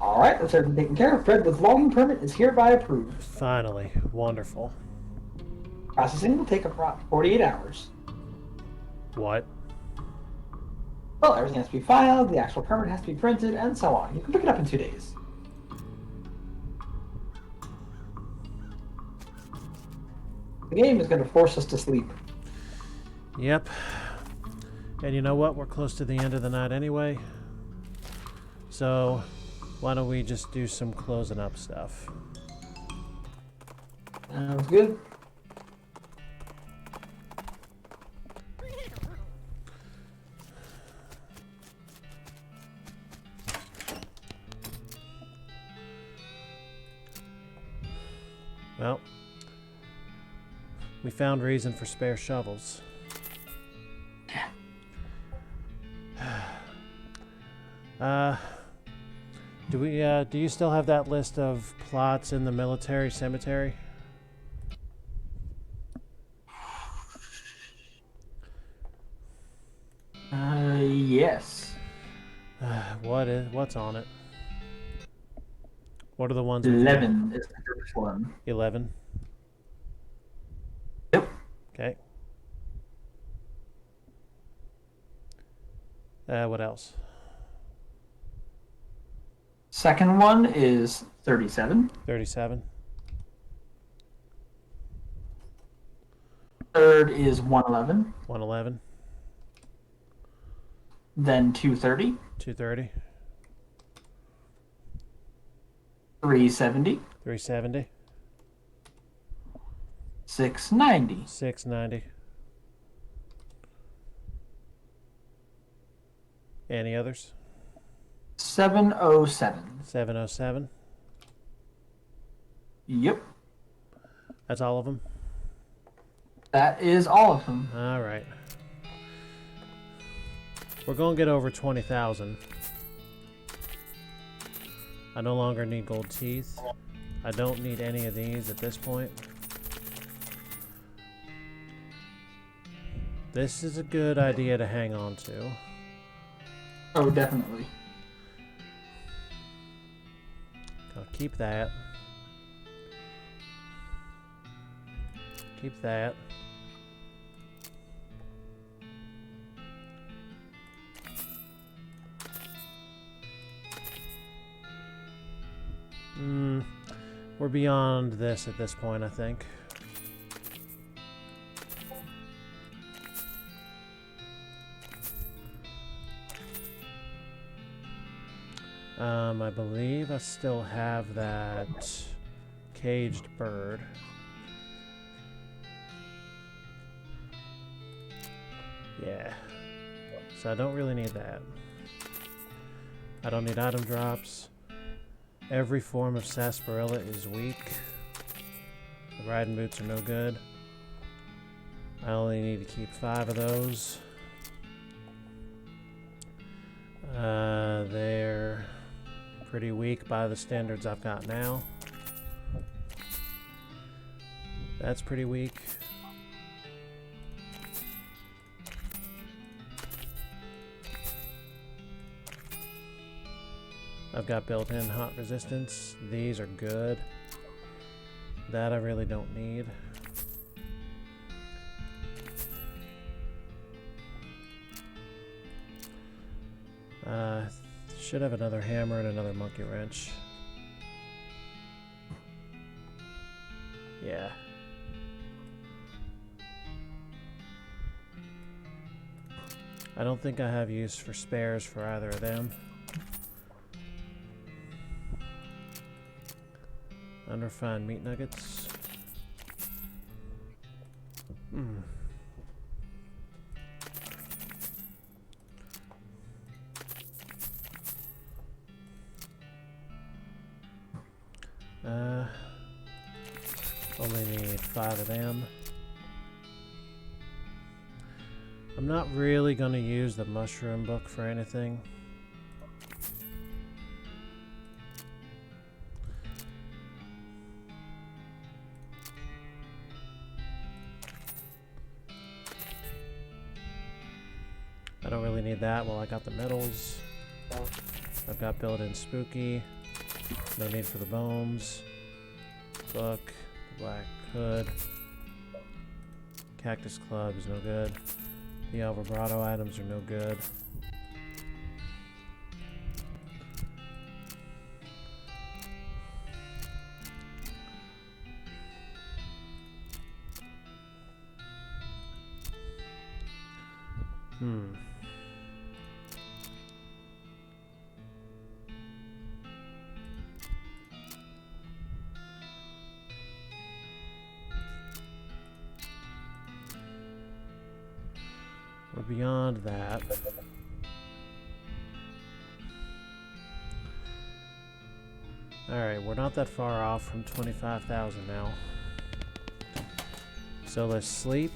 Alright, that's everything taken care of. Fred with logging permit is hereby approved. Finally. Wonderful. Processing will take about 48 hours. What? Well, everything has to be filed, the actual permit has to be printed, and so on. You can pick it up in 2 days. The game is going to force us to sleep. Yep. And you know what? We're close to the end of the night anyway. So, why don't we just do some closing up stuff? Sounds good. Well, we found reason for spare shovels. Do you still have that list of plots in the military cemetery? Yes. What's on it? What are the ones? 11 is the first one. 11. Yep. Okay. What else? Second one is 37. 37. Third is 111. 111. Then 230. 230. 370. 370. 690. 690. Any others? 707. 707. Yep. That's all of them? That is all of them. All right. We're going to get over 20,000. I no longer need gold teeth. I don't need any of these at this point. This is a good idea to hang on to. Oh, definitely. I'll keep that. Keep that. We're beyond this at this point, I think. I believe I still have that caged bird. Yeah. So I don't really need that. I don't need item drops. Every form of sarsaparilla is weak. The riding boots are no good. I only need to keep 5 of those. They're pretty weak by the standards I've got now. That's pretty weak. I've got built-in hot resistance. These are good. That I really don't need. Should have another hammer and another monkey wrench. Yeah. I don't think I have use for spares for either of them. Unrefined meat nuggets. Only need 5 of them. I'm not really going to use the mushroom book for anything. I don't really need that. Well, I got the metals. I've got built-in spooky. No need for the bones. Book. Black hood. Cactus club is no good. The El Vibrato items are no good. We're beyond that. Alright, we're not that far off from 25,000 now. So let's sleep.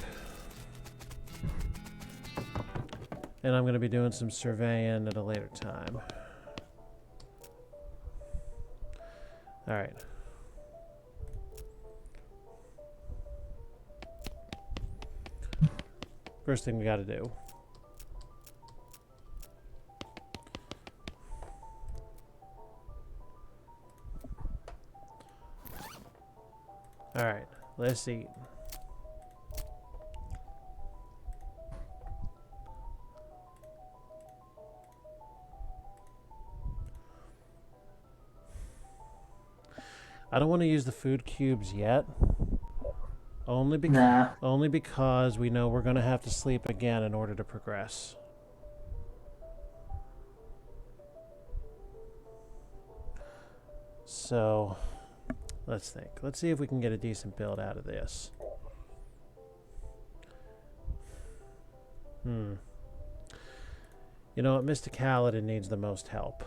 And I'm going to be doing some surveying at a later time. Alright. First thing we got to do. All right, let's eat. I don't want to use the food cubes yet. Only because we know we're going to have to sleep again in order to progress. So, let's think. Let's see if we can get a decent build out of this. You know what? Mr. Kaladin needs the most help.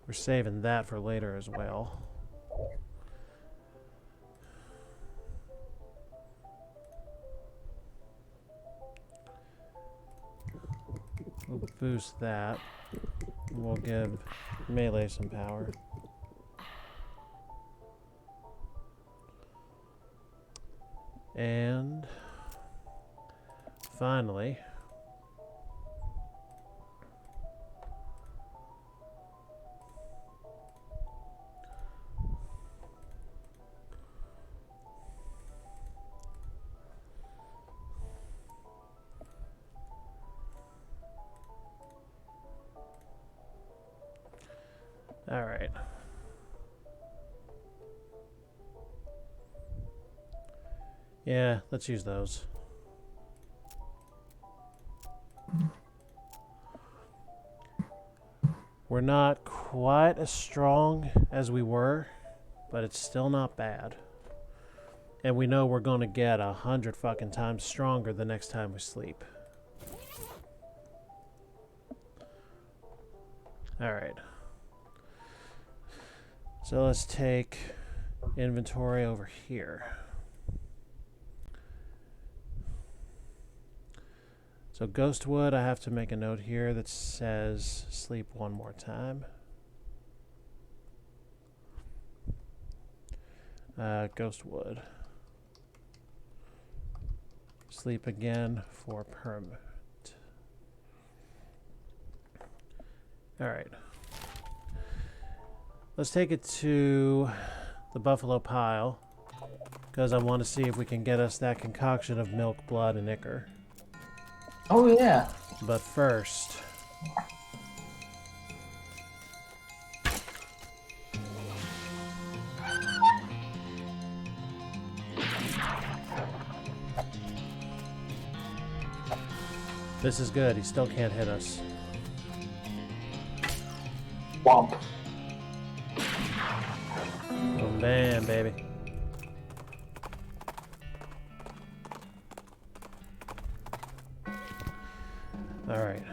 We're saving that for later as well. We'll boost that. We'll give melee some power. And finally, all right. Yeah, let's use those. We're not quite as strong as we were, but it's still not bad. And we know we're going to get 100 fucking times stronger the next time we sleep. Alright. So let's take inventory over here. So Ghostwood, I have to make a note here that says sleep one more time. Ghostwood. Sleep again for permit. Alright. Let's take it to the buffalo pile, because I want to see if we can get us that concoction of milk, blood, and ichor. Oh, yeah. But first, this is good. He still can't hit us. Womp. Boom, bam, baby. All right.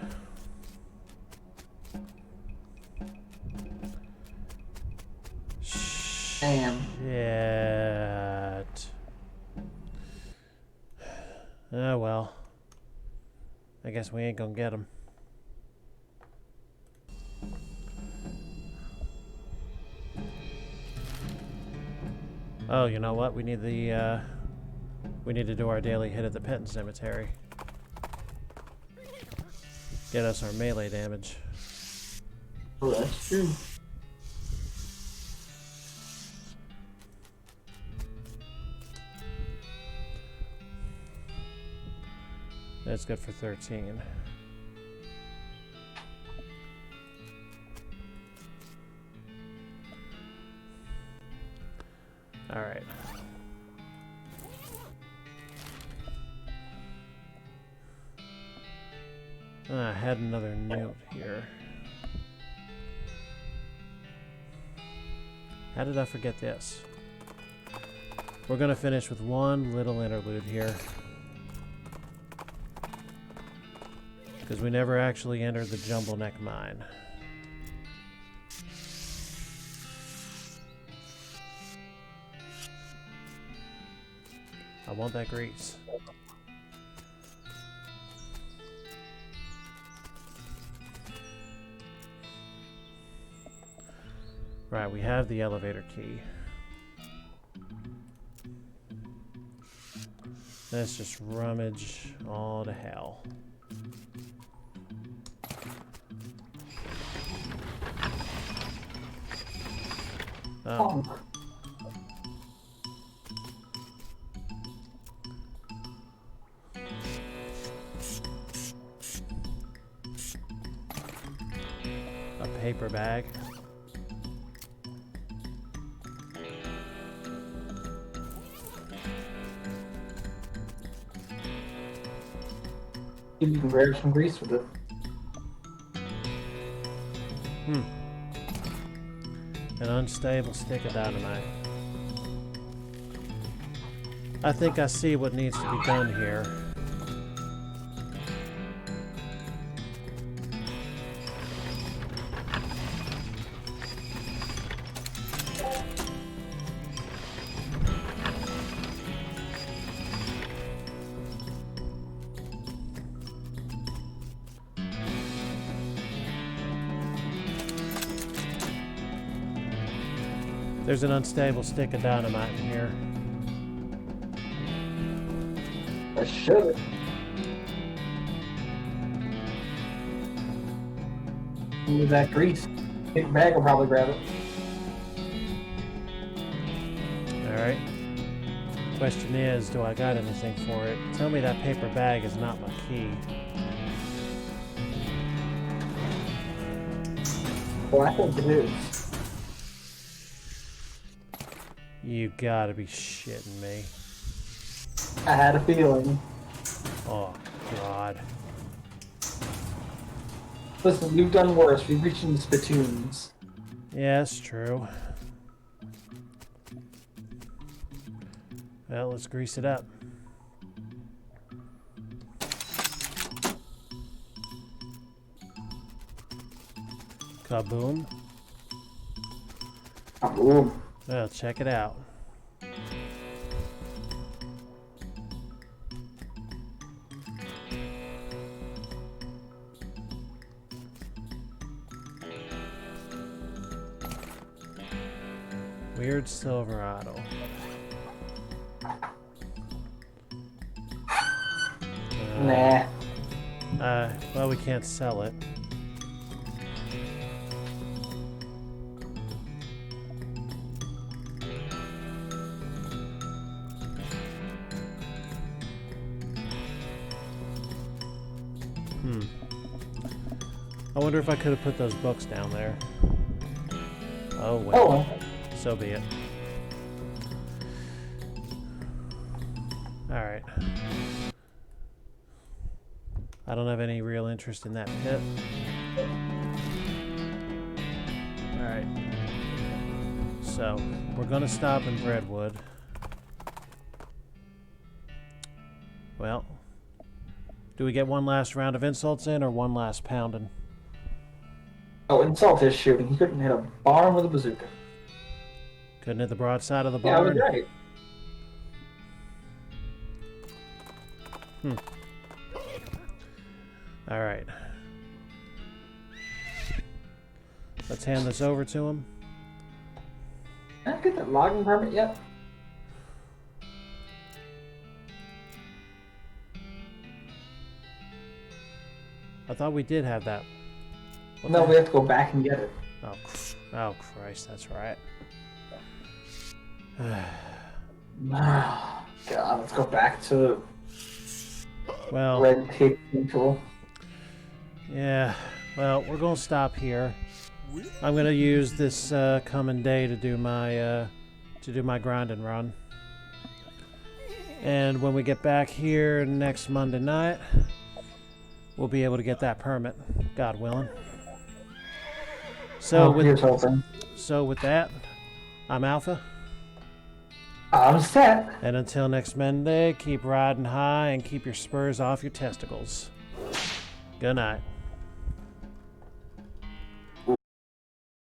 Damn. Shit. Oh well. I guess we ain't gonna get him. Oh, you know what? We need the we need to do our daily hit at the Penton Cemetery. Get us our melee damage. Oh, that's true. That's good for 13. All right. I had another note here. How did I forget this? We're going to finish with one little interlude here. Because we never actually entered the Jumble Neck Mine. I want that grease. Right, we have the elevator key. Let's just rummage all to hell. Oh. A paper bag. You can grab some grease with it. An unstable stick of dynamite. I think I see what needs to be done here. There's an unstable stick of dynamite in here. I should. Ooh, that grease. Big bag will probably grab it. Alright. Question is, do I got anything for it? Tell me that paper bag is not my key. Well, I think it is. You gotta be shitting me. I had a feeling. Oh, God. Listen, you've done worse. We've reached into spittoons. Yeah, that's true. Well, let's grease it up. Kaboom. Kaboom. Well, check it out. Weird Silverado. Nah. Well, we can't sell it. I wonder if I could have put those books down there. Oh, well. Oh, well. So be it. Alright. I don't have any real interest in that pit. Alright. So, we're gonna stop in Breadwood. Well, do we get one last round of insults in or one last pounding? Oh, insult his shooting. He couldn't hit a barn with a bazooka. Couldn't hit the broadside of the Yeah, barn? that was right. Alright. Let's hand this over to him. Did I get that logging permit yet? I thought we did have that. What No, the we have to go back and get it. Oh, Christ, that's right. Oh, God, let's go back to Well, red tape control. yeah. Well, we're gonna stop here. I'm gonna use this coming day to do my grind and run. And when we get back here next Monday night, we'll be able to get that permit, God willing. So Here's hoping. So with that, I'm Alpha. I'm set. And until next Monday, keep riding high and keep your spurs off your testicles. Good night.